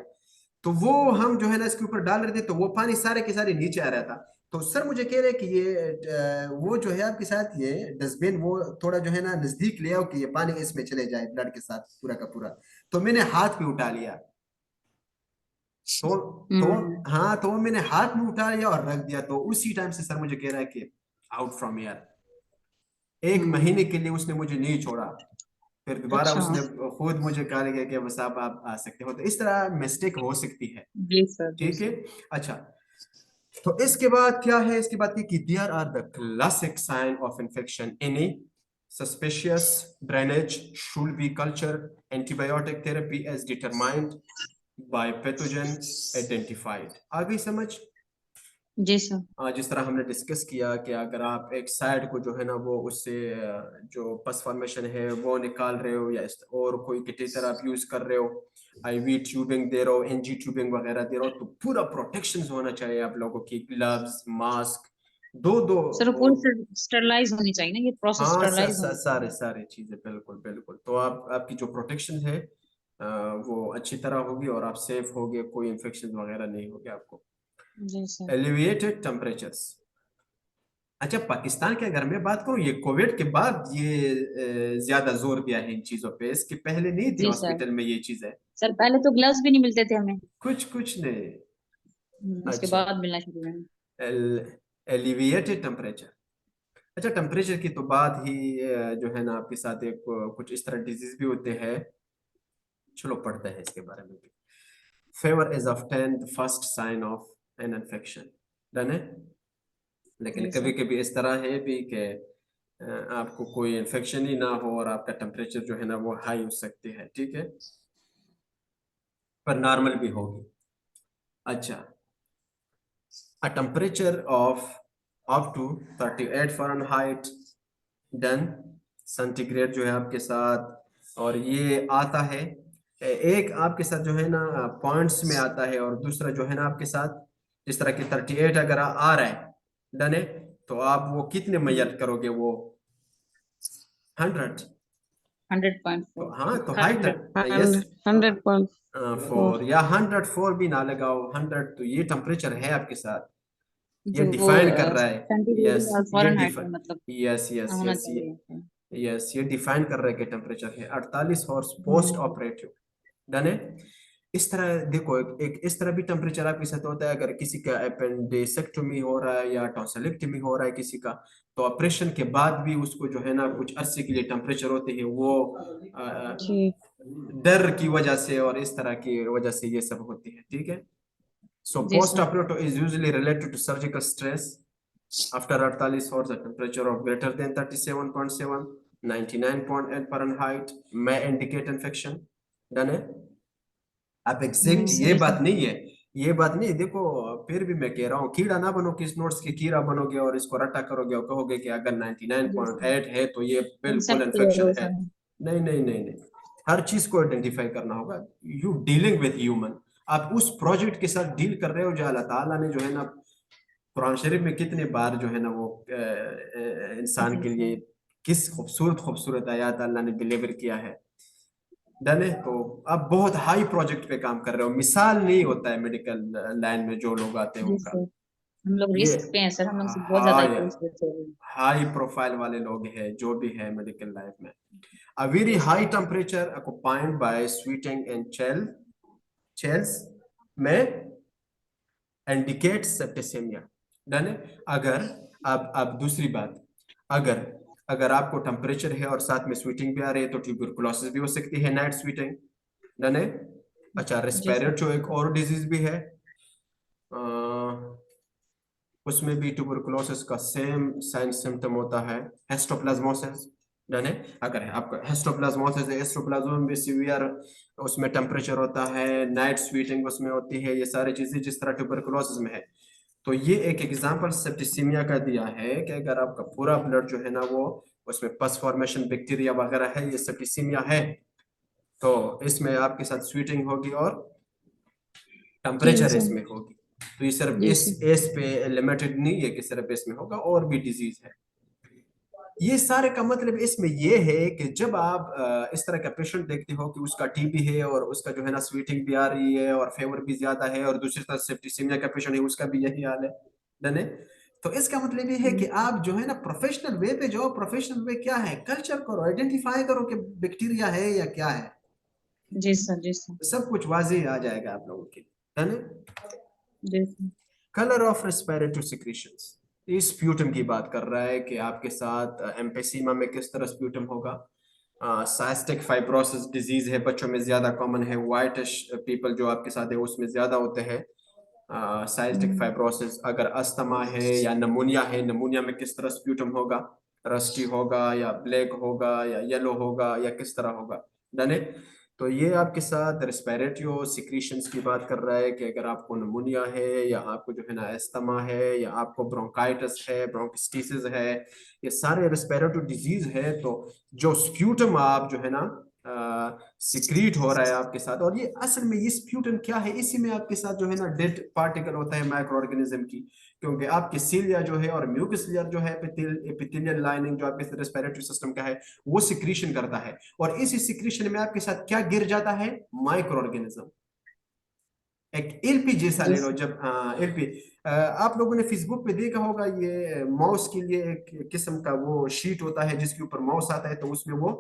तो वो हम जो है ना इसके ऊपर डाल रहे थे तो वो पानी सारे के सारे नीचे आ रहा था। तो सर मुझे कह रहे हैं कि ये वो जो है आपके साथ ये डस्टबिन वो थोड़ा जो है ना नजदीक ले आओ कि ये पानी इसमें चले जाए ब्लड के साथ पूरा का पूरा। तो मैंने हाथ पे उठा लिया। तो हाँ, तो मैंने हाथ में उठा लिया और रख दिया। तो उसी टाइम से सर मुझे कह रहा है कि आउट फ्रॉम ईयर। 1 महीने के लिए उसने मुझे नहीं छोड़ा। फिर दोबारा अच्छा। उसने खुद मुझे कहा गया कि बस आप आ सकते हो। तो इस तरह मिस्टेक हो सकती है। जी सर, जी ठीक है। सर। अच्छा, तो इसके बाद क्या है? इसके बाद कि there are the classic sign of infection. Any suspicious drainage should be culture, antibiotic therapy as determined by pathogen identified। आ गई समझ? जी सर। जिस तरह हमने डिस्कस किया कि अगर आप एक साइड को जो है ना वो उससे जो पस फॉर्मेशन है वो निकाल रहे हो या और कोई कैथेटर आप यूज कर रहे हो, आईवी ट्यूबिंग दे रहे हो, एनजी ट्यूबिंग वगैरह दे रहे हो, तो पूरा प्रोटेक्शन होना चाहिए आप लोगों की। ग्लव्स, मास्क, दो दो सर वो पूरी स्टरलाइज होनी चाहिए ना, ये प्रोसेस हाँ स्टरलाइज होनी सारे चाहिए। सारे चीजें बिल्कुल बिल्कुल। तो आप आपकी जो प्रोटेक्शन है वो अच्छी तरह होगी और आप सेफ होगे, कोई इन्फेक्शन वगैरह नहीं होगी आपको। जी सर। Elevated temperatures. अच्छा, पाकिस्तान के अगर मैं बात करूं, ये कोविड के बाद ये ज्यादा जोर दिया है इन चीजों पे, इसके पहले नहीं थी जी सर। हॉस्पिटल में ये चीजें। सर पहले तो ग्लव्स भी नहीं मिलते थे हमें। कुछ नहीं। उसके अच्छा, बाद मिलना शुरू हुए। Elevated temperature. अच्छा, टेम्परेचर की तो बात ही जो है ना आपके साथ एक कुछ इस तरह डिजीज भी होते हैं। चलो पढ़ते हैं इसके बारे में भी। Fever is often the first sign of an infection. Done है। लेकिन जी कभी सर। कभी इस तरह है भी कि आपको कोई इन्फेक्शन ही ना हो और आपका टेम्परेचर जो है ना वो हाई हो सकती है। ठीक है, पर नॉर्मल भी होगी। अच्छा, a temperature of up to 38 Fahrenheit, done, centigrade जो है आपके साथ। और ये आता है एक आपके साथ जो है ना पॉइंट्स में आता है और दूसरा जो है ना आपके साथ जिस तरह की 38 अगर आ रहा है, डन है, तो आप वो कितने मेजर करोगे? वो 100। 100.4। तो हाँ, तो हाइट, यस, 100.4। 4 या 104 भी ना लगाओ, 100। तो ये टेम्परेचर है आपके साथ, ये जो वो डिफाइन कर रहा है। सेंटीग्रेड यस, और ये फॉरेनहाइट में डिफाइन, मतलब यस यस होना यस चाहिए। यस, ये डिफाइन कर रहा है कि टेम्परेचर है 48 हॉर्स पोस्ट ऑपरेटिव। डन है। इस तरह देखो, एक इस तरह भी टेम्परेचर आपके साथ होता है। अगर किसी का अपेंडिसेक्टोमी हो रहा है या टॉन्सिलेक्टोमी हो रहा है किसी का, तो ऑपरेशन के बाद भी उसको जो है ना कुछ अरसे के लिए टेम्परेचर होते हैं, वो जी डर की वजह से और इस तरह की वजह से ये सब होती है। ठीक है। सो जी post sir. Operative is usually related to surgical stress after 48 hours a temperature of greater than 37.7 99.8 Fahrenheit may indicate infection। Done है। आप एग्जैक्ट ये जी बात सर। नहीं है, ये बात नहीं देखो, फिर भी मैं कह रहा हूँ कीड़ा ना बनो किस नोट्स के कीड़ा बनोगे और इसको रट्टा करोगे और कहोगे कि अगर 99.8 है तो ये बिल्कुल एक्सेप्ट इन्फेक्शन हो है। सर। नहीं नहीं नहीं नहीं, हर चीज को आइडेंटिफाई करना होगा। यू डीलिंग विद ह्यूमन, आप उस प्रोजेक्ट के साथ डील कर रहे हो जो अल्लाह ताला ने जो है ना कुरान शरीफ में कितने बार जो है ना वो इंसान जी के सर। लिए किस खूबसूरत खूबसूरत आयत अल्लाह ने डिलीवर किया है। डन है। तो आप बहुत हाई प्रोजेक्ट पे काम कर रहे हो, मिसाल नहीं होता है मेडिकल लाइन में जो लोग आते हैं जी उनका। सर। हम लोग ये रिस्क पे हैं सर, हम लोग से बहुत ज्यादा हाई एक्यूरेसी से हैं। हाई प्रोफाइल वाले लोग हैं जो भी है मेडिकल लाइफ में। A very high temperature occupied by sweating and chills may indicate septicemia। Done है। अगर अब दूसरी बात, अगर अगर आपको टेम्परेचर है और साथ में स्वीटिंग भी आ रही है तो ट्यूबरकुलोसिस भी हो सकती है, नाइट स्वीटिंग। डन है। अच्छा, जी सर। रेस्पिरेटरी एक और डिजीज भी है, उसमें भी ट्यूबरकुलोसिस का सेम साइन सिम्टम होता है, हिस्टोप्लाज्मोसिस। डन है। अगर आपका हिस्टोप्लाज्मोसिस है, हिस्टोप्लाज्म भी सीवियर, उसमें टेम्परेचर होता है, नाइट स्वीटिंग उसमें होती है, ये सारी चीजें जिस तरह ट्यूबरकुलोसिस में है। तो ये एक एग्जांपल सेप्टिसीमिया का दिया है कि अगर आपका पूरा ब्लड जो है ना वो उसमें पस फॉर्मेशन बैक्टीरिया वगैरह है, ये सेप्टिसीमिया है, तो इसमें आपके साथ स्वीटिंग होगी और जी टेम्परेचर सर। इसमें होगी। तो ये सिर्फ जी इस सर। एज पे लिमिटेड नहीं है कि सिर्फ इसमें होगा, और भी डिजीज है। ये सारे का मतलब इसमें ये है कि जब आप इस तरह का पेशेंट देखते हो कि उसका टीबी है और उसका जो है ना स्वीटिंग भी आ रही है और फेवर भी ज्यादा है, और दूसरी तरफ सेप्टिसीमिया का पेशेंट है उसका भी यही हाल है। डन है। तो इसका मतलब ये है कि आप जो है ना प्रोफेशनल वे पे जाओ। प्रोफेशनल वे क्या है, कल्चर करो, आइडेंटिफाई करो कि बैक्टीरिया है या क्या है, जी सर। जी सर। तो सब कुछ वाज़ेह आ जाएगा आप लोगों के। डन है। जी sir. Colour of respiratory secretions, इस स्प्यूटम की बात कर रहा है कि आपके साथ एम्फीसीमा में किस तरह स्प्यूटम होगा। साइस्टिक फाइब्रोसिस डिजीज है, बच्चों में ज्यादा कॉमन है, वाइटिश पीपल जो आपके साथ है उसमें ज्यादा होते हैं साइस्टिक फाइब्रोसिस। अगर अस्थमा है या नमूनिया है, नमूनिया में किस तरह स्प्यूटम होगा, रस्टी होगा या ब्लैक होगा या येलो होगा या किस तरह होगा। डन है। तो ये आपके साथ रेस्पिरेटरी सिक्रीशंस की बात कर रहा है कि अगर आपको नमूनिया है या आपको जो है ना एस्थमा है या आपको ब्रोंकाइटिस है, ब्रोंकिस्टिसिस है, ये सारे रेस्पिरेटरी डिजीज है, तो जो स्प्यूटम आप जो है ना सिक्रीट हो रहा है आपके साथ, और ये असल में ये स्प्यूटम क्या है, इसी में आपके साथ जो है ना डेड पार्टिकल होता है माइक्रो ऑर्गेनिज्म की, क्योंकि आपके सीलिया जो है और म्यूकस लेयर जो है एपिथेलियल लाइनिंग जो आपके रेस्पिरेटरी सिस्टम का है वो सिक्रीशन करता है, और इसी सिक्रीशन में आपके साथ क्या गिर जाता है, माइक्रो ऑर्गेनिज्म। एक एलपी जैसा ले लो, जब एलपी आप लोगों ने फेसबुक पे देखा होगा, ये माउस के लिए एक किस्म का वो शीट होता है जिसके ऊपर माउस आता है तो उसमें वो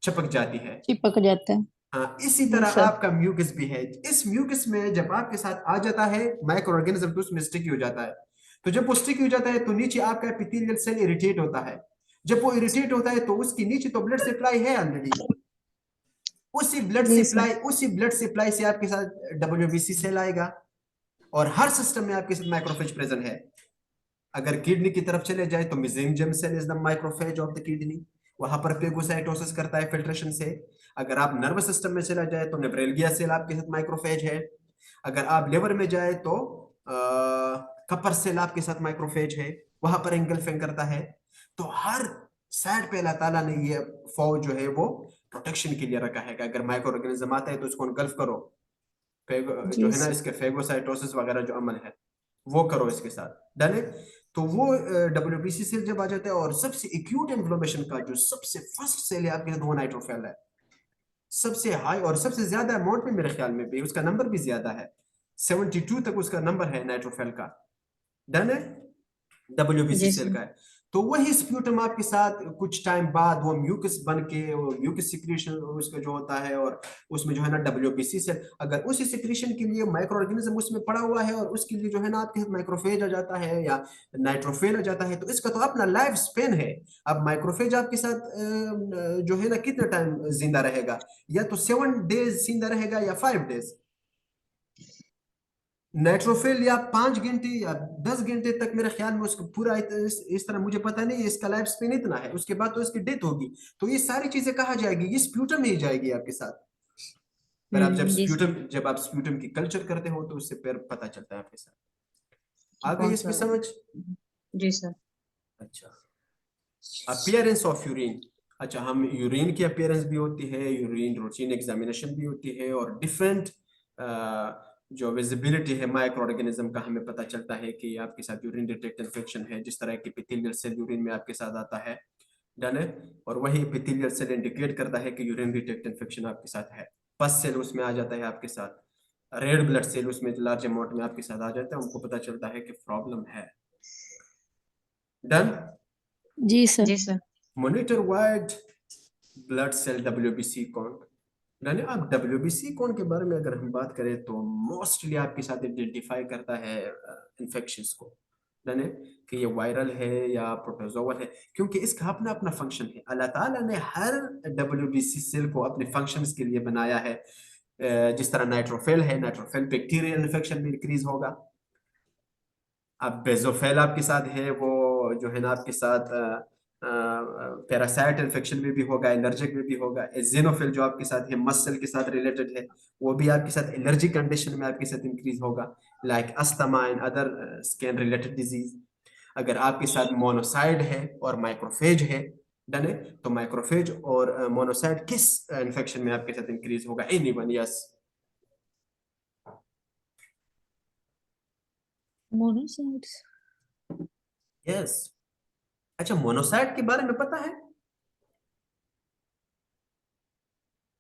चिपक जाती है। चिपक जाता है। हाँ, इसी जी तरह सर। आपका म्यूकस भी है। इस म्यूकस में जब आपके साथ आ जाता है माइक्रो ऑर्गेनिज्म तो उसमें स्टिकी हो जाता है, तो जब वो स्टिकी हो जाता है तो नीचे आपका एपिथेलियल सेल इरिटेट होता है। जब वो इरिटेट होता है तो उसके नीचे तो ब्लड सप्लाई है ऑलरेडी, जी सर। उसी ब्लड सप्लाई से आपके साथ डब्ल्यूबीसी सेल आएगा, और हर सिस्टम में आपके साथ माइक्रोफेज प्रेजेंट है। अगर किडनी की तरफ चले जाए तो mesangium cell is the macrophage of the kidney, वहां पर फेगोसाइटोसिस करता है फिल्ट्रेशन से। अगर आप नर्वस सिस्टम में चला जाए तो नेफ्रेल्गिया सेल आपके साथ माइक्रोफेज है। अगर आप लिवर में जाए तो कपर सेल आपके साथ माइक्रोफेज है, वहां पर एंगल्फिंग करता है। तो हर साइड पे अल्लाह ताला ने ये फौज जो है वो प्रोटेक्शन के लिए रखा है कि अगर माइक्रो ऑर्गेनिज्म आता है तो उसको एंगल्फ करो, जो जी है ना सर। इसके फेगोसाइटोसिस वगैरह जो अमल है वो करो इसके साथ। डन है। तो वो डब्ल्यूबीसी सेल जब आ जाता है, और सबसे एक्यूट इन्फ्लेमेशन का जो सबसे फर्स्ट सेल है आपके साथ वो नाइट्रोफिल है, सबसे हाई और सबसे ज्यादा अमाउंट में, मेरे ख्याल में भी उसका नंबर भी ज्यादा है, 72 तक उसका नंबर है नाइट्रोफिल का। डन है। डब्ल्यूबीसी जी सेल सर। का है। तो वही स्प्यूटम आपके साथ कुछ टाइम बाद वो म्यूकस बन के, वो म्यूकस सिक्रीशन उसका जो होता है, और उसमें जो है ना WBC से, अगर उस सिक्रीशन के लिए माइक्रो ऑर्गेनिज्म उसमें पड़ा हुआ है और उसके लिए जो है ना आपके माइक्रोफेज आ जाता है या नाइट्रोफेज आ जाता है, तो इसका तो अपना लाइफ स्पेन है। अब माइक्रोफेज आपके साथ जो है ना कितना टाइम जिंदा रहेगा, या तो 7 डेज जिंदा रहेगा या 5 डेज। नाइट्रोफिल या 5 घंटे या 10 घंटे तक मेरे ख्याल में उसको पूरा इस तरह, मुझे पता नहीं इसका लाइफ स्पेन इतना है, उसके बाद तो इसकी डेथ होगी। तो ये सारी चीजें कहाँ जाएगी, ये स्प्यूटम में ही जाएगी आपके साथ। पर आप जब आप स्प्यूटम की कल्चर करते हो तो उससे फिर पता चलता है आपके साथ। आ गई इस पे समझ? जी सर। अच्छा, अपीयरेंस ऑफ यूरिन। अच्छा, हम यूरिन की अपीयरेंस भी होती है, यूरिन रूटीन एग्जामिनेशन भी होती है, और डिफरेंट जो विजिबिलिटी है माइक्रो ऑर्गेनिज्म का, हमें पता चलता है कि आपके साथ यूरिन डिटेक्ट इन्फेक्शन है, जिस तरह की एपिथेलियल सेल यूरिन में आपके साथ आता है, डन है। और वही एपिथेलियल सेल इंडिकेट करता है कि यूरिन डिटेक्ट इन्फेक्शन आपके साथ है। पस सेल उसमें आ जाता है आपके साथ, रेड ब्लड सेल उसमें लार्ज अमाउंट में आपके साथ आ जाता है, उनको पता चलता है कि प्रॉब्लम है। डन। जी सर। जी sir. Monitor white blood cell WBC count. यानी आप WBC काउंट के बारे में अगर हम बात करें तो मोस्टली आपके साथ आइडेंटिफाई करता है इन्फेक्शंस को, यानी कि ये वायरल है या प्रोटोजोवल है, क्योंकि इसका अपना अपना फंक्शन है। अल्लाह ताला ने हर WBC सेल को अपने फंक्शंस के लिए बनाया है। जिस तरह नाइट्रोफिल है, नाइट्रोफिल बैक्टीरियल इन्फेक्शन में इंक्रीज होगा। अब बेजोफिल आपके साथ है, वो जो है ना आपके साथ पैरासाइट इन्फेक्शन में भी होगा, एलर्जिक में भी होगा। एजिनोफिल जो आपके साथ है, मसल के साथ रिलेटेड है, वो भी आपके साथ एलर्जिक कंडीशन में आपके साथ इंक्रीज होगा, like asthma and other skin related disease. अगर आपके साथ मोनोसाइड है और माइक्रोफेज है, डन है, तो माइक्रोफेज और मोनोसाइड किस इन्फेक्शन में आपके साथ इंक्रीज होगा? एनीवन? यस। मोनोसाइट्स। यस। अच्छा, मोनोसाइट के बारे में पता है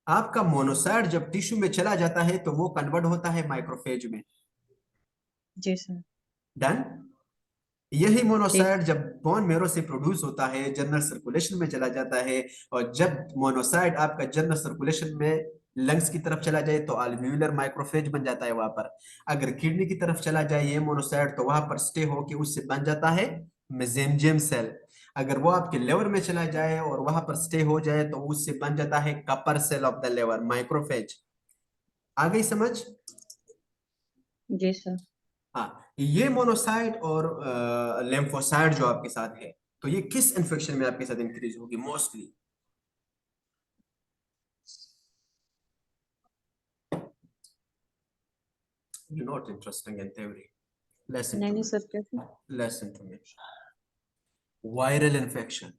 आपका? मोनोसाइट जब टिश्यू में चला जाता है तो वो कन्वर्ट होता है माइक्रोफेज में। जी सर। डन। यही जी मोनोसाइट जब बोन मेरो से प्रोड्यूस होता है, जनरल सर्कुलेशन में चला जाता है, और जब मोनोसाइट आपका जनरल सर्कुलेशन में लंग्स की तरफ चला जाए तो अल्वियोलर माइक्रोफेज बन जाता है वहां पर। अगर किडनी की तरफ चला जाए ये मोनोसाइट, तो वहां पर स्टे होके उससे बन जाता है मेसेंजियम सेल। अगर वो आपके लिवर में चला जाए और वहां पर स्टे हो जाए तो उससे बन जाता है Kupffer cell of the liver, macrophage. आ गई समझ? जी सर। हाँ, ये मोनोसाइट और लिम्फोसाइट जो आपके साथ है, तो ये किस इन्फेक्शन में आपके साथ इंक्रीज होगी mostly? You're not interesting in theory. Listen to नहीं me. सर, कैसे? Listen to me. Viral infection,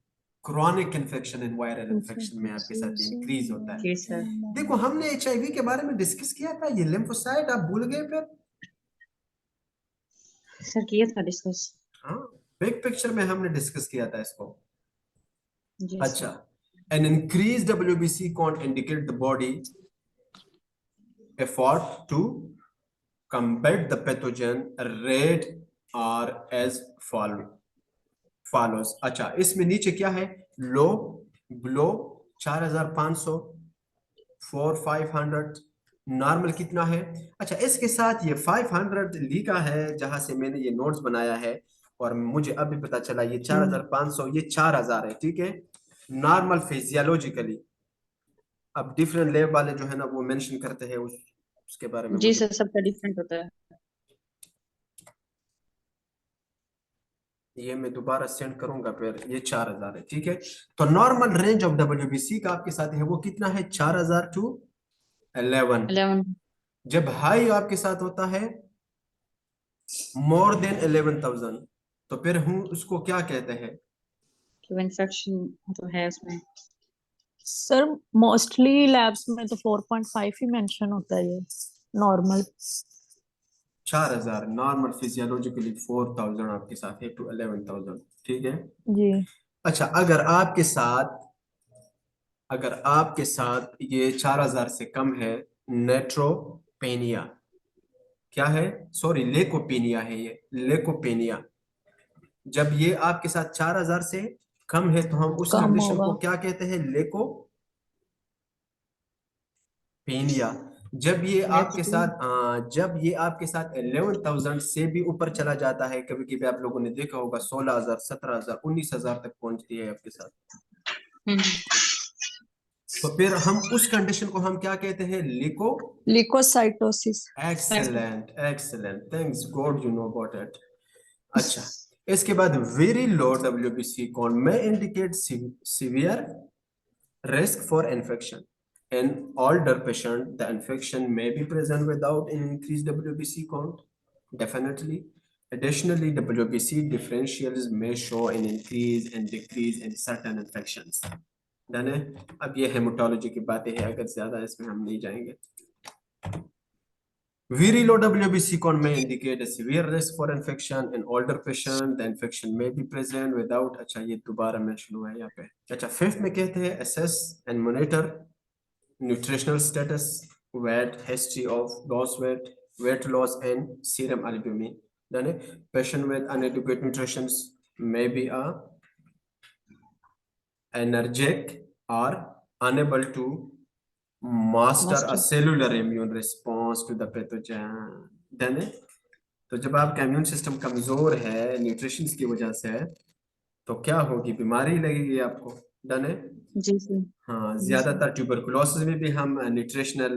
chronic infection and viral infection में आपके साथ इंक्रीज होता है। जी सर। देखो, हमने HIV के बारे में डिस्कस किया था, ये लिम्फोसाइट आप भूल गए फिर? सर किया था डिस्कस। हाँ, बिग पिक्चर में हमने डिस्कस किया था इसको। जी अच्छा, sir. an increased WBC count indicate the body effort to combat the pathogen rate are as follows। अच्छा, इसमें नीचे क्या है? लो, ग्लो 4500, 4500, नॉर्मल कितना है? अच्छा, इसके साथ ये 500 लिखा है जहां से मैंने ये नोट्स बनाया है, और मुझे अभी पता चला ये 4500, ये 4000 है, ठीक है, नॉर्मल फिजियोलॉजिकली। अब डिफरेंट लेब वाले जो है ना वो मेंशन करते हैं उसके बारे में जी मुझे। सर, सबका डिफरेंट होता है। ये मैं दोबारा सेंड करूंगा, फिर ये 4000 है, ठीक है। तो नॉर्मल रेंज ऑफ WBC का आपके साथ है वो कितना है? 4000 to 11। 11। जब हाई आपके साथ होता है मोर देन 11,000, तो फिर हम उसको क्या कहते हैं? कि इन्फेक्शन तो है उसमें। सर मोस्टली लैब्स में तो 4.5 ही मेंशन होता है, ये नॉर्मल। 4000 नॉर्मल, फिजियोलॉजिकली 4000 आपके साथ है टू 11,000, ठीक है। जी। अच्छा, अगर आपके साथ ये 4000 से कम है, नेट्रोपेनिया, क्या है? सॉरी, लेकोपेनिया है, ये लेकोपेनिया। जब ये आपके साथ 4000 से कम है तो हम उस कम कंडीशन को होगा। क्या कहते हैं, लेकोपेनिया। जब ये आपके साथ जब ये आपके साथ 11,000 से भी ऊपर चला जाता है, कभी कभी आप लोगों ने देखा होगा 16,000, 17,000, 19,000 तक पहुंचती है आपके साथ, तो फिर हम उस कंडीशन को हम क्या कहते हैं, leukocytosis. Excellent excellent, thanks god you know about it. अच्छा, इसके बाद वेरी लो WBC काउंट में indicate severe risk for infection. In older patient, the infection may be present without an increased WBC count. Definitely. Additionally, WBC differentials may show an increase and decrease in certain infections. Done है? अब ये haematology की बातें हैं, अगर ज्यादा इसमें हम नहीं जाएंगे। Very low WBC count may indicate a severe risk for infection in older patient. The infection may be present without, अच्छा ये दोबारा मेंशन हुआ है यहाँ पे। अच्छा, फिफ्थ में कहते हैं assess and monitor nutritional status, weight, history of lost weight, weight loss and serum albumin. Then patient with inadequate nutrition may be energetic or unable to master a cellular immune response to the pathogen. Then तो जब आपका immune system कमजोर है nutrition की वजह से, तो क्या होगी, बीमारी लगेगी आपको। डन है? जी सर। हाँ, ज्यादातर ट्यूबरकुलोसिस में भी हम न्यूट्रिशनल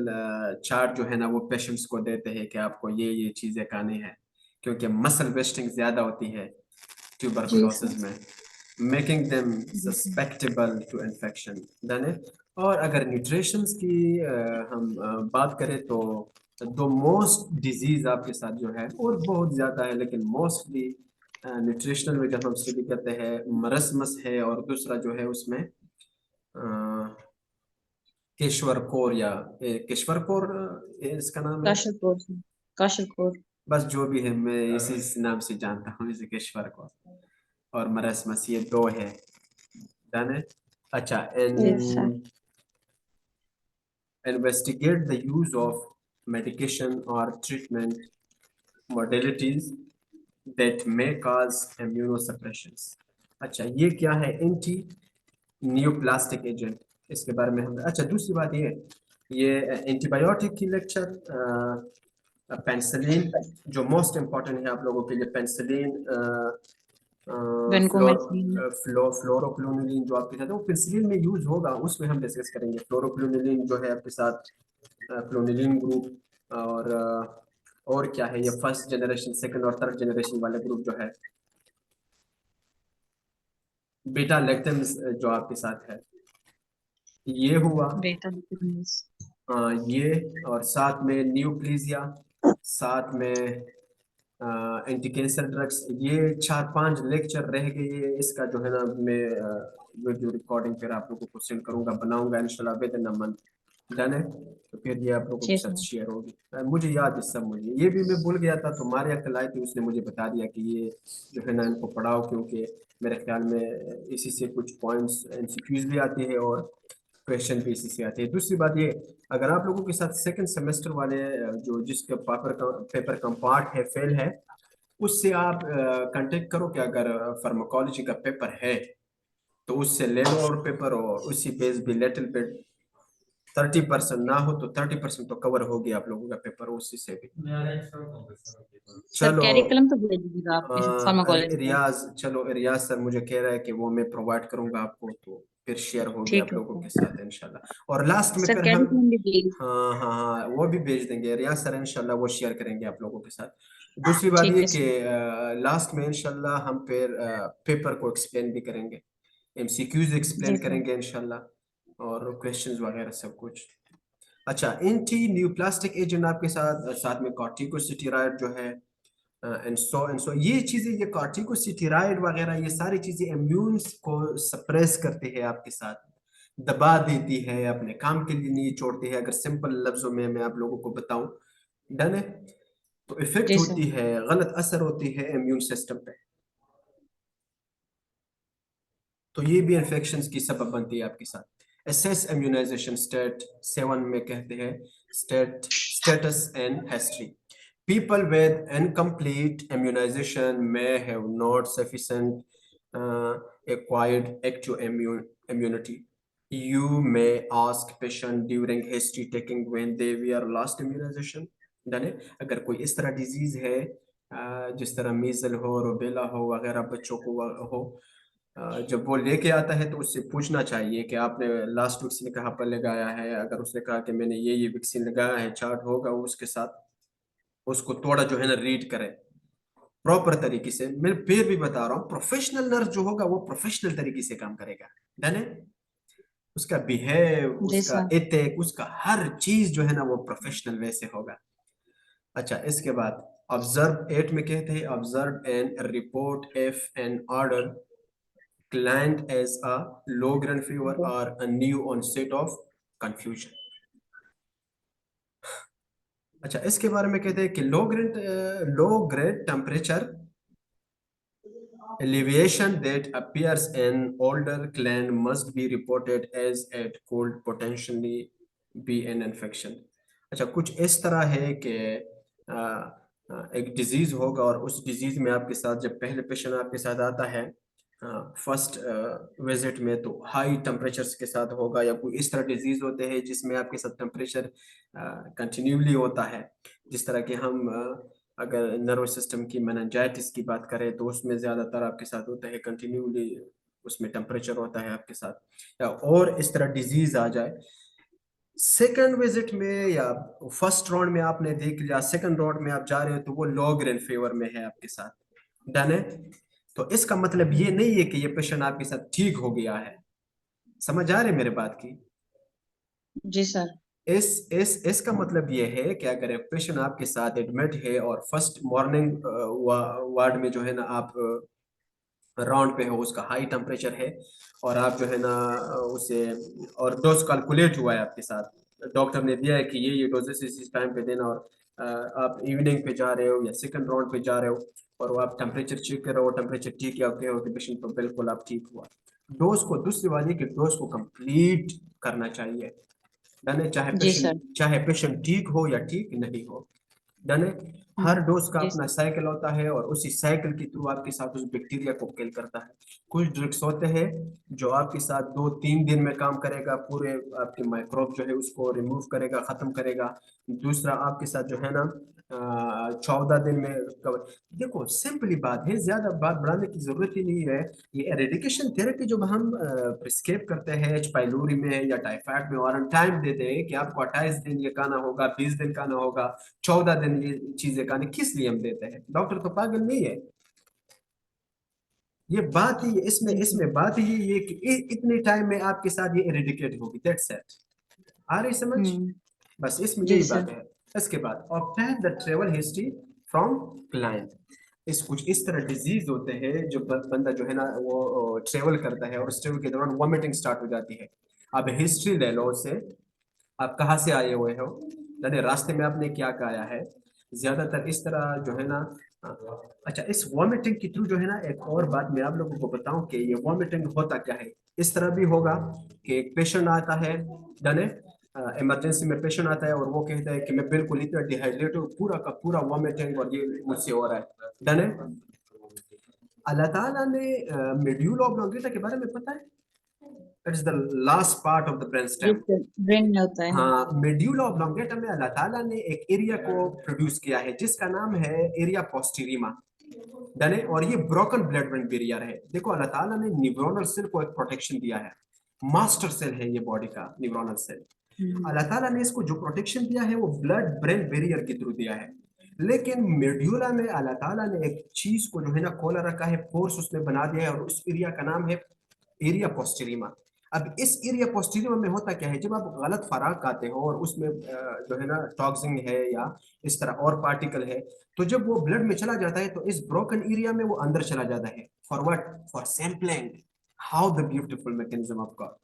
चार्ट जो है ना वो पेशेंट्स को देते हैं कि आपको ये चीजें खानी है, क्योंकि मसल वेस्टिंग ज्यादा होती है ट्यूबरकुलोसिस में, making them susceptible to infection. Done है? और अगर न्यूट्रिशंस की हम बात करें तो दो मोस्ट डिजीज आपके साथ जो है, और बहुत ज्यादा है लेकिन मोस्टली न्यूट्रिशनल में जब हम स्टडी करते हैं, मरसमस है और दूसरा जो है उसमें केशवर कोर या केशवर कोर इसका नाम है, काशरकोर। बस जो भी है मैं इसी नाम से जानता हूँ, इसे केशवर कोर और मरसमस, ये दो है। डन है? अच्छा, investigate the use of medication or treatment modalities that may cause immunosuppressions. अच्छा, ये क्या है, एंटी न्यूप्लास्टिक एजेंट, इसके बारे में हम। अच्छा, दूसरी बात ये एंटीबायोटिक की लेक्चर, पेनिसिलिन जो मोस्ट इम्पोर्टेंट है आप लोगों के लिए, पेनिसिलिन, फ्लोरोक्लोनिलिन जो आपके साथ वो पेनिसिलिन में यूज होगा, उसमें हम डिस्कस करेंगे। फ्लोरोक्लोनिलिन जो है आपके साथ क्लोनिलिन ग्रुप, और क्या है ये फर्स्ट जनरेशन, सेकंड और थर्ड जनरेशन वाले ग्रुप जो है, बीटा लैक्टम्स जो आपके साथ है, ये हुआ ये, और साथ में न्यूप्लीजिया, साथ में एंटी कैंसर ड्रग्स, ये 4-5 लेक्चर रह गए। इसका जो है ना मैं वीडियो रिकॉर्डिंग फिर आप लोगों को सेंड करूंगा, बनाऊंगा इंशाल्लाह with in a month. Done है? तो फिर ये आप लोगों के साथ शेयर होगी। मुझे याद है सब, मुझे ये भी मैं भूल गया था, तो मारिया कल आई थी, उसने मुझे बता दिया कि ये जो है ना इनको पढ़ाओ, क्योंकि मेरे ख्याल में इसी से कुछ पॉइंट्स एमसीक्यूज भी आती है और क्वेश्चन भी इसी से आते हैं। दूसरी बात ये, अगर आप लोगों के साथ सेकंड सेमेस्टर वाले जो जिसका पेपर का पार्ट है फेल है, उससे आप कांटेक्ट करो कि अगर फार्माकोलॉजी का पेपर है तो उससे ले लो और पेपर, और उसी बेस भी लिटिल बिट 30% ना हो तो 30% तो कवर हो गया आप लोगों का पेपर उसी से भी। चलो करिकुलम तो भेज दीजिएगा आप फार्माकोलॉजी का। रियाज सर मुझे कह रहा है कि वो मैं प्रोवाइड करूंगा आपको, तो फिर शेयर होगी आप लोगों के साथ इंशाल्लाह। और लास्ट में फिर हम हाँ वो भी भेज देंगे रियाज सर, इंशाल्लाह वो शेयर करेंगे आप लोगों के साथ। दूसरी बात ये कि लास्ट में इंशाल्लाह हम फिर पेपर को एक्सप्लेन भी करेंगे, एमसीक्यूज एक्सप्लेन करेंगे इंशाल्लाह, और क्वेश्चंस वगैरह सब कुछ। अच्छा, एंटी न्यूप्लास्टिक एजेंट आपके साथ में कॉर्टिकोस्टेरॉइड जो है एंड सो ये चीजें, ये कॉर्टिकोस्टेरॉइड वगैरह ये सारी चीजें इम्यून को सप्रेस करते हैं, आपके साथ दबा देती है, अपने काम के लिए नहीं छोड़ती है। अगर सिंपल लफ्जों में मैं आप लोगों को बताऊं, डन है? तो इफेक्ट होती है, गलत असर होती है इम्यून सिस्टम पे, तो ये भी इन्फेक्शंस की सबब बनती है आपके साथ। Assess immunization stat 7 में कहते हैं status and history. people with incomplete immunization may have not sufficient acquired active immunity. You may ask patient during history taking when they were last immunization. यानी अगर कोई इस तरह डिजीज है जिस तरह मीजल हो, रुबेला हो वगैरह बच्चों को हो, जब वो लेके आता है तो उससे पूछना चाहिए कि आपने लास्ट वैक्सीन कहाँ पर लगाया है। अगर उसने कहा कि मैंने ये वैक्सीन लगाया है, चार्ट होगा उसके साथ, उसको थोड़ा जो है ना रीड करें प्रॉपर तरीके से। मैं फिर भी बता रहा हूँ, प्रोफेशनल नर्स जो होगा वो प्रोफेशनल तरीके से काम करेगा। डन है? उसका बिहेव, जी उसका सर। एथिक, उसका हर चीज जो है ना वो प्रोफेशनल वे से होगा। अच्छा, इसके बाद ऑब्जर्व 8 में कहते हैं observe and report if an order client as a low grade fever or a new onset of confusion. अच्छा, इसके बारे में कहते हैं कि low grade temperature elevation that appears in older client must be reported as it could potentially be an infection. अच्छा, कुछ इस तरह है कि एक डिजीज होगा और उस डिजीज में आपके साथ जब पहले पेशेंट आपके साथ आता है फर्स्ट विजिट में तो हाई टेम्परेचर्स के साथ होगा, या कोई इस तरह डिजीज होते हैं जिसमें आपके साथ टेम्परेचर कंटिन्यूली होता है। जिस तरह के हम अगर नर्वस सिस्टम की मेनिंजाइटिस की बात करें तो उसमें ज्यादातर आपके साथ होता है कंटिन्यूली, उसमें टेम्परेचर होता है आपके साथ, या और इस तरह डिजीज आ जाए सेकंड विजिट में या फर्स्ट राउंड में आपने देख लिया, सेकंड राउंड में आप जा रहे हो तो वो लो ग्रेड फीवर में है आपके साथ। डन है? तो इसका मतलब ये नहीं है कि ये पेशेंट आपके साथ ठीक हो गया है। समझ आ रहे मेरे बात की? जी सर। इसका मतलब ये है कि अगर एक पेशेंट आपके साथ एडमिट है और फर्स्ट मॉर्निंग वार्ड में जो है ना आप राउंड पे हो, उसका हाई टेम्परेचर है और आप जो है ना उसे और डोज कैलकुलेट हुआ है आपके साथ, डॉक्टर ने दिया है कि ये डोजेस इस टाइम पे देना, और आप इवनिंग पे जा रहे हो या सेकंड राउंड पे जा रहे हो और वो आप टेम्परेचर चेक कर रहे हो, टेम्परेचर ठीक है, ओके हो कि पेशेंट को बिल्कुल आप ठीक हुआ। डोज को दूसरी बात है कि डोज को कंप्लीट करना चाहिए। डन है? जी सर। चाहे पेशेंट ठीक हो या ठीक नहीं हो। डन है? हर डोज का जी अपना साइकिल होता है और उसी साइकिल के थ्रू आपके साथ उस बैक्टीरिया को किल करता है। कुछ ड्रग्स होते हैं जो आपके साथ 2-3 दिन में काम करेगा, पूरे आपके माइक्रोब जो है उसको रिमूव करेगा, खत्म करेगा। दूसरा आपके साथ जो है ना 14 दिन में कवर। देखो सिंपली बात है, ज्यादा बात बढ़ाने की जरूरत ही नहीं है। ये एरेडिकेशन थेरेपी जब हम प्रिस्क्राइब करते हैं एच पाइलोरी में या टाइफाइड में और टाइम देते हैं कि आपको 28 दिन ये खाना होगा, 20 दिन खाना होगा, 14 दिन ये चीजें खाने, किस लिए हम देते हैं? डॉक्टर तो पागल नहीं है। ये बात ही इसमें बात ही ये कि इतने टाइम में आपके साथ ये एरेडिकेट होगी, दैट्स इट। आ रही समझ? बस इसमें जी यही सर। बात है। इसके बाद obtain the travel history from client. कुछ इस तरह डिजीज होते हैं जो बंदा जो है ना वो ट्रेवल करता है और उस ट्रेवल के दौरान वॉमिटिंग स्टार्ट हो जाती है। अब हिस्ट्री ले लो उससे, आप कहाँ से आए हुए हो, यानी रास्ते में आपने क्या खाया है, ज्यादातर इस तरह जो है ना। अच्छा, इस वॉमिटिंग के थ्रू जो है ना एक और बात मैं आप लोगों को बताऊं कि ये वॉमिटिंग होता क्या है। इस तरह भी होगा कि एक पेशेंट आता है, डन है, इमरजेंसी में पेशेंट आता है और वो कहता है कि मैं बिल्कुल इतना डिहाइड्रेट हूँ, पूरा का पूरा वॉमिटिंग और ये मुझसे हो रहा है। डन है? अल्लाह ताला ने मेड्यूला ऑब्लोंगेटा के बारे में पता है? It is the last part of the brain जी स्टेम। सर, ब्रेन में होता है। हाँ, मेड्यूला ऑब्लोंगेटा में अल्लाह ताला ने एक एरिया को प्रोड्यूस किया है जिसका नाम है एरिया पोस्टीरियमा। डन है? और ये ब्रोकन ब्लड ब्रेन बैरियर है। देखो अल्लाह ताला ने न्यूरोनल सेल को एक प्रोटेक्शन दिया है, मास्टर सेल है ये बॉडी का न्यूरोनल सेल। अल्लाह ताला ने इसको जो प्रोटेक्शन दिया है वो ब्लड ब्रेन बैरियर के थ्रू दिया है। लेकिन मेड्यूला में अल्लाह ताला ने एक चीज को जो है ना खोला रखा है, फोर्स उसमें बना दिया है और उस एरिया का नाम है एरिया पोस्टीरियमा। अब इस एरिया पोस्टीरियमा में होता क्या है, जब आप गलत खुराक खाते हो और उसमें जो है ना टॉक्सिन है या इस तरह और पार्टिकल है, तो जब वो ब्लड में चला जाता है तो इस ब्रोकन एरिया में वो अंदर चला जाता है। For what? For sampling. How the beautiful mechanism of God,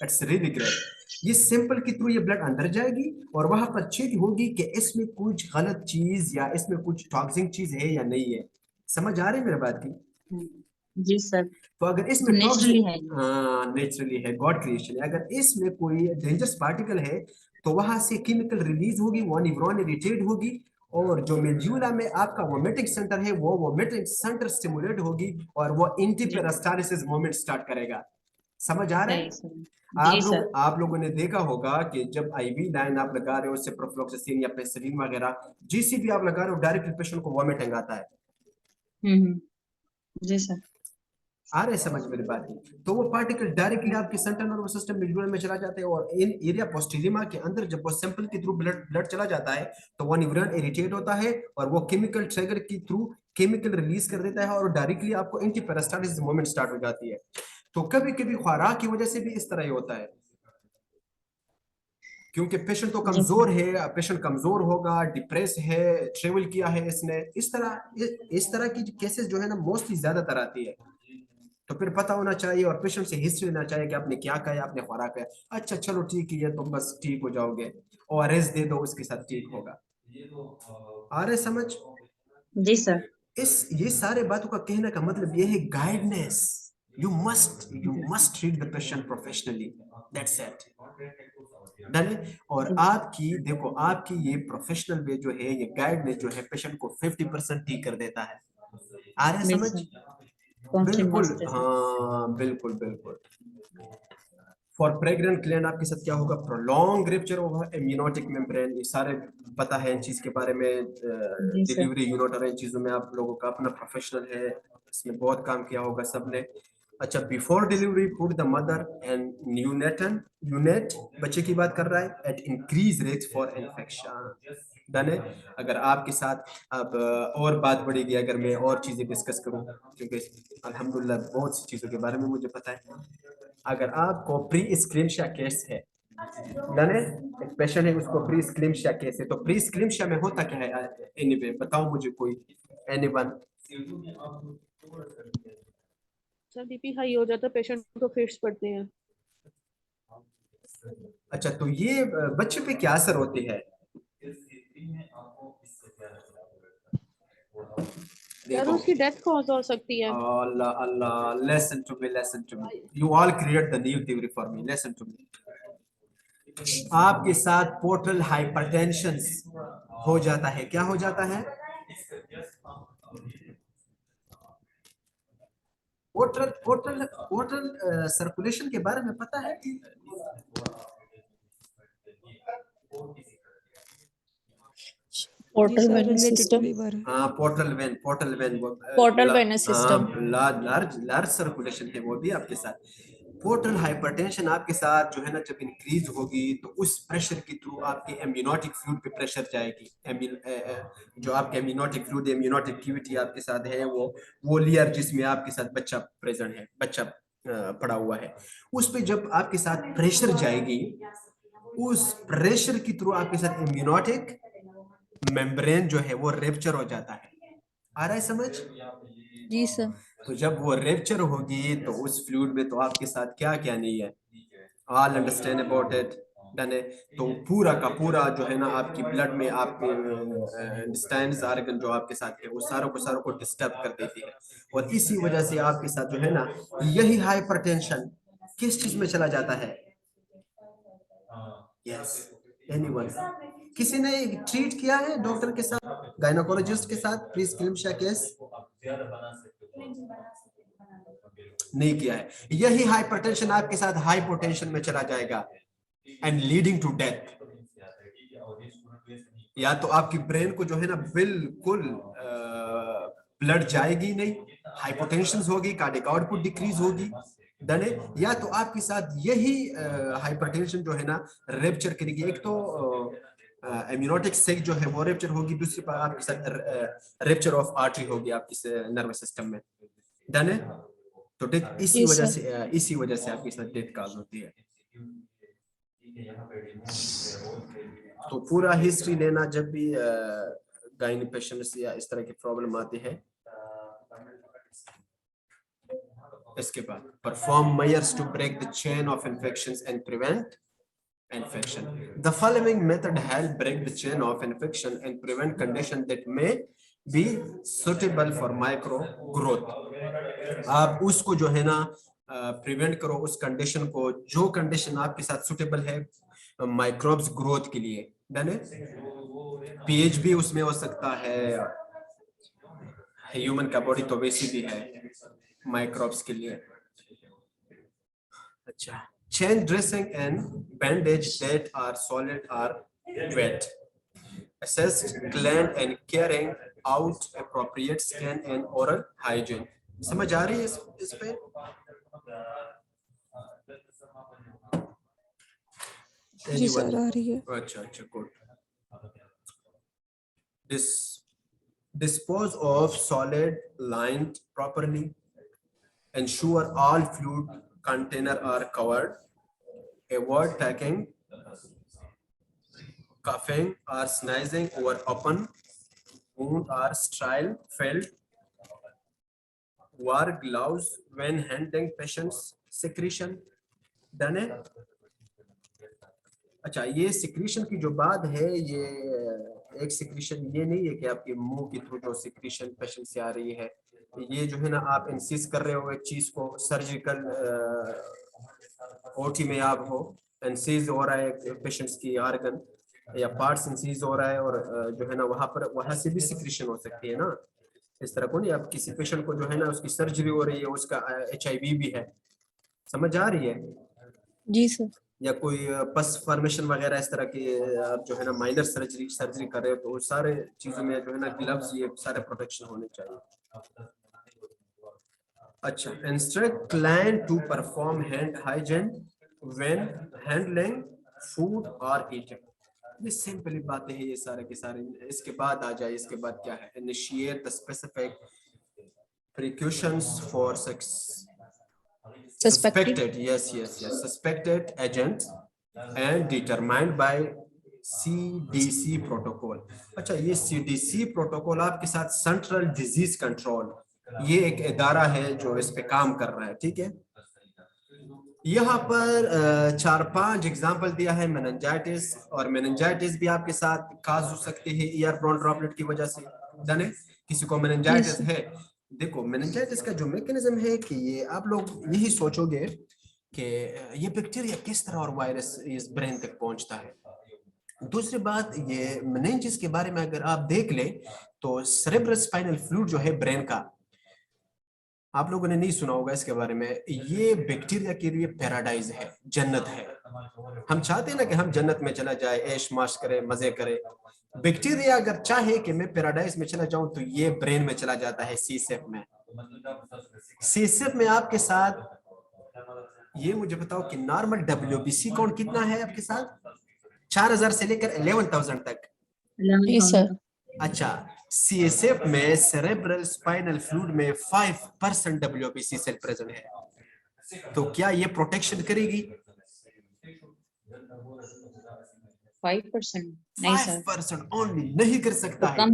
it's really great. ये सिंपल के थ्रू ये ब्लड अंदर जाएगी और वहां पर चेक होगी कि इसमें कुछ गलत चीज या इसमें कुछ टॉक्सिक चीज है या नहीं है। समझ आ रही है मेरी बात की? जी सर। तो अगर इसमें नेचुरली है। हाँ, नेचुरली है, गॉड क्रिएशन है। अगर इसमें कोई डेंजरस पार्टिकल है तो वहां से केमिकल रिलीज होगी, वो न्यूरॉन इरिटेट होगी और जो मेड्यूला में आपका वोमिटिंग सेंटर है वो वोमिटिंग सेंटर स्टिमुलेट होगी और वो एंटीपेरास्टालिसिस मूवमेंट स्टार्ट करेगा। समझ आ रहा है? सही सर। जी सर। आप लोगों ने देखा होगा कि जब आईवी लाइन आप लगा रहे हो सिप्रोफ्लॉक्सासिन या पेनिसिलिन वगैरह जिसी भी आप लगा रहे हो डायरेक्टली पेशेंट को वोमिटिंग आता है। जी सर। आ रहे समझ मेरी बात की? तो वो पार्टिकल डायरेक्टली आपके सेंट्रल नर्वस सिस्टम मेडुला में चला जाता है और इन एरिया पोस्टीरियम के अंदर जब वो सैंपल के थ्रू ब्लड चला जाता है तो वो न्यूरॉन इरिटेट होता है और वो केमिकल ट्रिगर के थ्रू केमिकल रिलीज कर देता है और डायरेक्टली आपको एंटीपेरास्टालिसिस मूवमेंट स्टार्ट हो जाती है। तो कभी कभी खुराक की वजह से भी इस तरह ही होता है क्योंकि पेशेंट तो कमजोर है, पेशेंट कमजोर होगा, डिप्रेस है, ट्रेवल किया है इसने, इस तरह की केसेस जो है ना मोस्टली ज्यादातर आती है। तो फिर पता होना चाहिए और पेशेंट से हिस्ट्री लेना चाहिए कि आपने क्या खाया, आपने खुराक खाया, अच्छा चलो ठीक है तो बस ठीक हो जाओगे, ORS दे दो उसके साथ ठीक होगा। आ रहे समझ? जी सर। ये सारे बातों का कहने का मतलब ये है guidance. You must treat the patient professionally, that's it. Done है? और आपकी ये प्रोफेशनल वे जो है, ये गाइडनेस जो है पेशेंट को 50% ठीक कर देता है। आ रहे समझ? बिल्कुल, हाँ बिल्कुल बिल्कुल। फॉर प्रेग्नेंट क्लाइंट आपके साथ क्या होगा? प्रोलॉन्ग रप्चर ऑफ इम्यूनोटिक मेम्ब्रेन, ये सारे पता है इन चीज के बारे में। डिलीवरी यूनिट और इन चीजों में आप लोगों का अपना प्रोफेशनल है, इसमें बहुत काम किया होगा सबने। अच्छा, before delivery put the mother and unit बच्चे की बात कर रहा है at increase risk for infection. Done है? अगर आपके साथ अब और बात बढ़ेगी अगर मैं और चीजें डिस्कस करूं, क्योंकि अल्हम्दुलिल्लाह बहुत सी चीजों के बारे में मुझे पता है। अगर आपको प्री स्क्रीमशिया केस है, डन है, एक पेशेंट है उसको प्री स्क्रीमशिया केस है, तो प्री स्क्रीमशिया में होता क्या है? एनीवे बताओ मुझे कोई, एनीवन? सर बीपी हाई हो जाता है, पेशेंट को फिट्स पड़ते हैं। अच्छा, तो ये बच्चे पे क्या असर होती है? सर उसकी डेथ कॉज हो सकती है। अल्लाह अल्लाह, listen to me, you all create the new theory for me, listen to me। आपके साथ पोर्टल हाइपरटेंशन हो जाता है, क्या हो जाता है? पोर्टल सर्कुलेशन के बारे में पता है? Portal venous system. हाँ, portal venous system large circulation है वो भी आपके साथ। पोर्टल हाइपरटेंशन आपके साथ जो है ना जब इंक्रीज होगी तो उस प्रेशर के थ्रू आपके एम्यूनोटिक फ्लूइड पे प्रेशर जाएगी। जो आपके एम्यूनोटिक फ्लूइड, एम्यूनोटिक एक्टिविटी आपके साथ है वो लेयर जिसमें आपके साथ बच्चा प्रेजेंट है, बच्चा पड़ा हुआ है, उस पे जब आपके साथ प्रेशर जाएगी, उस प्रेशर के थ्रू आपके साथ इम्यूनोटिक मेम्ब्रेन जो है वो रेप्चर हो जाता है। आ रहा है समझ? जी सर। तो जब वो रेप्चर होगी तो उस फ्लूइड में तो आपके साथ क्या क्या नहीं है, all understand about it. Done है? तो पूरा का पूरा जो है ना आपकी ब्लड में आपके इंटेस्टाइन्स ऑर्गन जो आपके साथ है वो सारों को डिस्टर्ब कर देती है और इसी वजह से आपके साथ जो है ना यही हाइपरटेंशन किस चीज में चला जाता है? Yes, anyone? किसी ने ट्रीट किया है डॉक्टर के साथ, गायनोकोलॉजिस्ट के साथ प्री स्क्रीमशिया केस? नहीं किया है। यही हाइपरटेंशन आपके साथ हाइपोटेंशन में चला जाएगा एंड लीडिंग टू डेथ। या तो आपकी ब्रेन को जो है ना बिल्कुल ब्लड जाएगी नहीं, हाइपोटेंशन होगी, कार्डियक आउटपुट डिक्रीज होगी, डन है? या तो आपके साथ यही हाइपरटेंशन जो है ना रेप्चर करेगी, एक तो इम्यूनोटिक सेक जो है वो रेप्चर होगी, दूसरी बात आपके साथ रेप्चर ऑफ आर्टरी होगी आपके नर्वस सिस्टम में। डन है? तो डेथ इसी वजह से आपके साथ डेथ कॉज होती है। तो पूरा हिस्ट्री लेना जब भी गायनी पेशेंट्स या इस तरह की प्रॉब्लम आती है। इसके बाद perform measures to break the chain of infections and prevent infection. The following method help break the chain of infection and prevent condition that may be suitable for micro growth. आप उसको जो है ना prevent करो उस condition को जो condition आपके साथ सुटेबल है माइक्रोब्स ग्रोथ के लिए। डन है? पीएच भी उसमें हो सकता है, ह्यूमन का बॉडी तो वैसे भी है माइक्रोब्स के लिए। अच्छा, change dressing and bandage that are solid or wet, assess gland and carrying out appropriate scan and oral hygiene। समझ आ रही है इस पे? जी सर आ रही है। अच्छा good. Dispose of solid lined properly, ensure all fluid container are covered, avoid taking, coughing or sneezing over open wound or sterile field, wear gloves when handling patients secretion। Done है? अच्छा, ये secretion की जो बात है, ये एक secretion ये नहीं है कि आपके मुंह के थ्रू जो सिक्रीशन पेशेंट से आ रही है, ये जो है ना आप इंसिस कर रहे हो एक चीज को, सर्जिकल ओटी में आप हो, इंसिस हो रहा है पेशेंट्स की ऑर्गन या पार्ट्स इंसिस हो रहा है, और जो है ना वहां से भी सिक्रीशन हो सकती है ना। इस तरह को नहीं, आप किसी पेशेंट को जो है ना उसकी सर्जरी हो रही है, उसका HIV भी है, समझ आ रही है? जी सर। या कोई पस फॉर्मेशन वगैरह इस तरह की आप जो है ना माइनर सर्जरी कर रहे हो, तो वो सारे चीजों में जो है ना ग्लव्स, ये सारे प्रोटेक्शन होने चाहिए। अच्छा, instruct client to perform hand hygiene when handling food और ईटिंग। ये सिंपली बातें हैं ये सारे के सारे। इसके बाद आ जाए, इसके बाद क्या है, initiate the specific precautions for suspected suspected agent and determined by CDC protocol. अच्छा, ये CDC प्रोटोकॉल आपके साथ सेंट्रल डिजीज कंट्रोल, ये एक इदारा है जो इस पे काम कर रहा है, ठीक है। यहाँ पर 4-5 एग्जाम्पल दिया है मेनिंजाइटिस, और मेनिंजाइटिस भी आपके साथ काज हो सकते हैं एयरबोर्न ड्रॉपलेट की वजह से। जाने किसी को मेनिंजाइटिस है, देखो मेनिंजाइटिस का जो मैकेनिज्म है कि ये आप लोग यही सोचोगे कि ये बैक्टीरिया किस तरह और वायरस इस ब्रेन तक पहुंचता है। दूसरी बात, ये मेनिंजिस के बारे में अगर आप देख ले तो सेरेब्रल स्पाइनल फ्लूइड जो है ब्रेन का, आप लोगों ने नहीं सुना होगा इसके बारे में, ये बैक्टीरिया के लिए पैराडाइज है, जन्नत है। हम चाहते हैं ना कि हम जन्नत में चला जाए, ऐश माश करे, मजे करे। बैक्टीरिया अगर चाहे कि मैं पैराडाइज में चला जाऊं तो ये ब्रेन में चला जाता है, सीसेफ में। सीसेफ में आपके साथ, ये मुझे बताओ कि नॉर्मल WBC काउंट कितना है आपके साथ? 4000 से लेकर 11,000 तक। जी सर। अच्छा, CSF में सेरेब्रल स्पाइनल फ्लूइड में 5% WBC सेल प्रेजेंट है, तो क्या ये प्रोटेक्शन करेगी? 5% नहीं सर, 5% ओनली नहीं कर सकता है,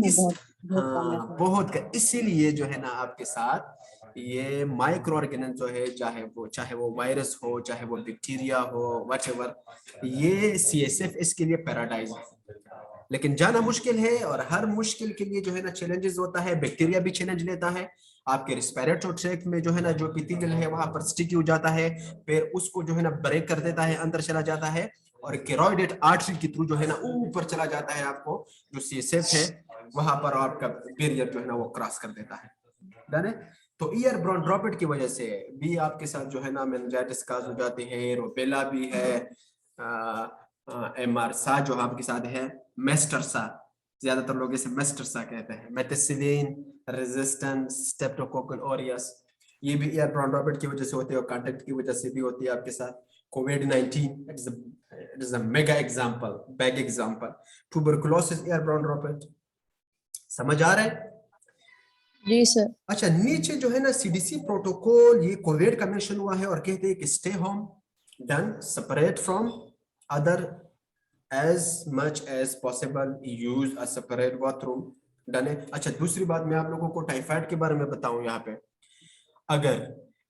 बहुत का। इसीलिए जो है ना आपके साथ ये माइक्रो ऑर्गेनिज्म जो है, चाहे वो वायरस हो, चाहे वो बैक्टीरिया हो, व्हाटएवर, ये CSF इसके लिए पैराडाइज है। लेकिन जाना मुश्किल है, और हर मुश्किल के लिए जो है ना चैलेंजेस होता है। बैक्टीरिया भी चैलेंज लेता है, आपके रेस्पिरेटरी ट्रैक्ट में जो है ना जो एपिथेलियल है वहां पर स्टिकी हो जाता है, फिर उसको जो है ना ब्रेक कर देता है, अंदर चला जाता है, और कैरोइडेड आर्टरी के थ्रू जो है ना ऊपर चला जाता है, आपको जो CSF है वहां पर आपका बैरियर जो है ना वो क्रॉस कर देता है। डन है? तो ईयरबोर्न ड्रॉपलेट की वजह से भी आपके साथ जो है ना मेनिंजाइटिस काज हो जाती है, रूबेला भी है, MRSA जो आपके साथ है, मेस्टरसा, ज्यादातर लोग इसे मेस्टरसा कहते हैं, मेटिसिलिन रेजिस्टेंट स्ट्रेप्टोकोकल ऑरियस, ये भी एयरबोर्न ड्रॉपलेट की वजह से होती है, और कांटेक्ट की वजह से भी होती है आपके साथ। COVID-19 it is a mega example, big example। tuberculosis airborne droplet, समझ आ रहा है? जी सर। अच्छा, नीचे जो है ना CDC प्रोटोकॉल, ये कोविड का मेंशन हुआ है, और कहते हैं कि stay home, done, separate from other as much as possible, use a separate bathroom, done है। अच्छा, दूसरी बात मैं आप लोगों को टाइफाइड के बारे में बताऊं। यहाँ पे अगर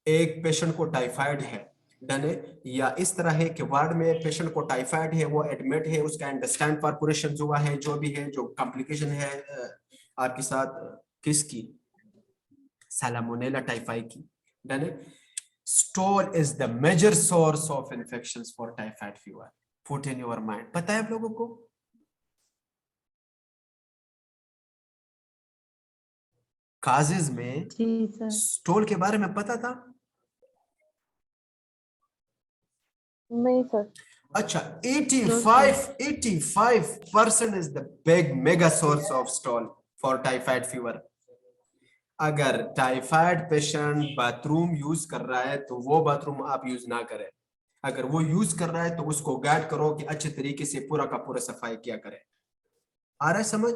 एक पेशेंट को टाइफाइड है, डन है, या इस तरह है कि वार्ड में पेशेंट को टाइफाइड है, वो एडमिट है, उसका इंटेस्टाइन परफोरेशन हुआ है, जो भी है, जो कॉम्प्लिकेशन है आपके साथ, किसकी? सैल्मोनेला टाइफाई की, डन है। Stool is the major source of infections for typhoid fever, put in your mind. पता है आप लोगों को? काजेज में जी सर। स्टॉल के बारे में पता था? नहीं सर। अच्छा, 85% is the big mega source of stall for typhoid fever. अगर टाइफाइड पेशेंट बाथरूम यूज कर रहा है तो वो बाथरूम आप यूज ना करें। अगर वो यूज कर रहा है तो उसको गाइड करो कि अच्छे तरीके से पूरा का पूरा सफाई किया करे। आ रहा है समझ?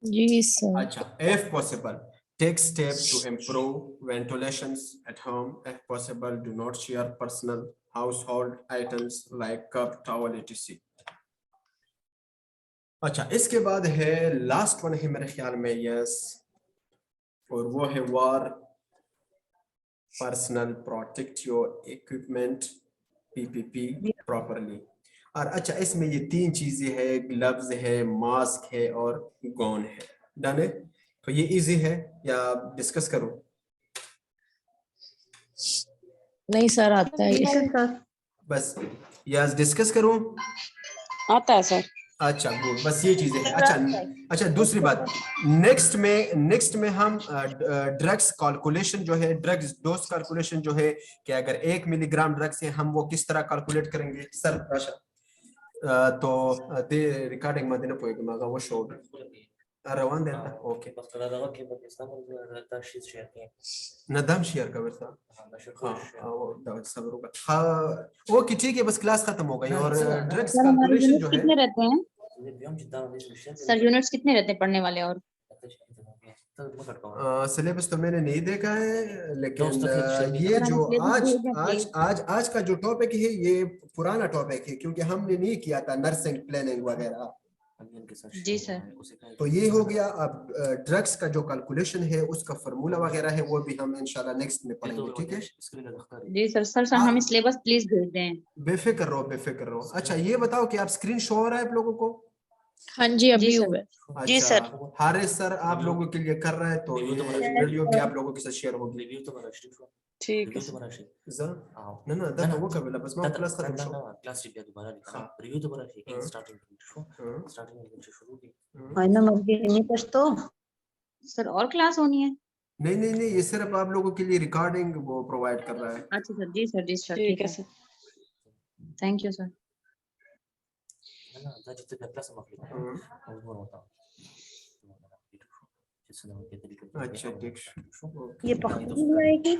जी सर। अच्छा, if possible take steps to improve ventilations at home. If possible do not share personal household items like cup, towel, etc. अच्छा, इसके बाद है लास्ट वन है मेरे ख्याल में, यस, और वो है wear personal protect your equipment PPP properly. और अच्छा, इसमें ये 3 चीजें है, ग्लव्स है, मास्क है और गॉन है। डन है? तो ये इजी है या डिस्कस करूं? नहीं सर, आता है ये। बस यस डिस्कस करूं? आता है सर। अच्छा गुड, बस ये चीजें हैं। अच्छा दूसरी बात, नेक्स्ट में हम ड्रग्स कैलकुलेशन जो है, ड्रग्स डोज कैलकुलेशन जो है कि अगर 1 मिलीग्राम ड्रग्स है हम वो किस तरह कैलकुलेट करेंगे सर? तो ते रिकॉर्डिंग में देना पड़ेगा वो शो रवान देता। ओके नदम शेयर का वैसा हाँ ओके ठीक है, बस क्लास खत्म हो गई। और ड्रग्स कैलकुलेशन जो है कितने रहते हैं सर? यूनिट्स कितने रहते हैं पढ़ने वाले? और सिलेबस तो मैंने नहीं देखा है, लेकिन ये जो आज का जो टॉपिक है ये पुराना टॉपिक है क्योंकि हमने नहीं किया था नर्सिंग प्लानिंग वगैरह। जी सर। तो ये हो गया। अब ड्रग्स का जो कैलकुलेशन है उसका फार्मूला वगैरह है वो भी हम इंशाल्लाह नेक्स्ट में पढ़ेंगे, ठीक है? जी सर हमें सिलेबस प्लीज भेज दें। बेफिक्र रहो। अच्छा ये बताओ कि आप स्क्रीन शो हो रहा है आप लोगों को? हाँ जी, अभी जी सर। हुआ है। जी अच्छा, सर। हारिस सर आप लोगों के लिए कर रहा है तो ये वीडियो भी आप लोगों के साथ शेयर होगी। ठीक है ना दा वो कबला बस मैं क्लास खत्म शो फाइनल हो गई नहीं कुछ तो सर, और क्लास होनी है? नहीं ये सिर्फ आप लोगों के लिए रिकॉर्डिंग वो प्रोवाइड कर रहा है। अच्छा सर। जी सर ठीक है सर। Thank you sir. अच्छा ठीक ये पढ़ाई भी आएगी?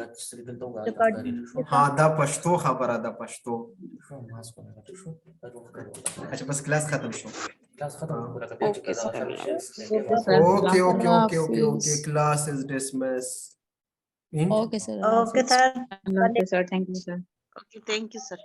हाँ दा पश्तो खबर दा पश्तो। अच्छा बस क्लास खत्म show. Okay sir. Okay class is dismiss. Okay sir. Okay sir. Thank you sir. Okay thank you sir.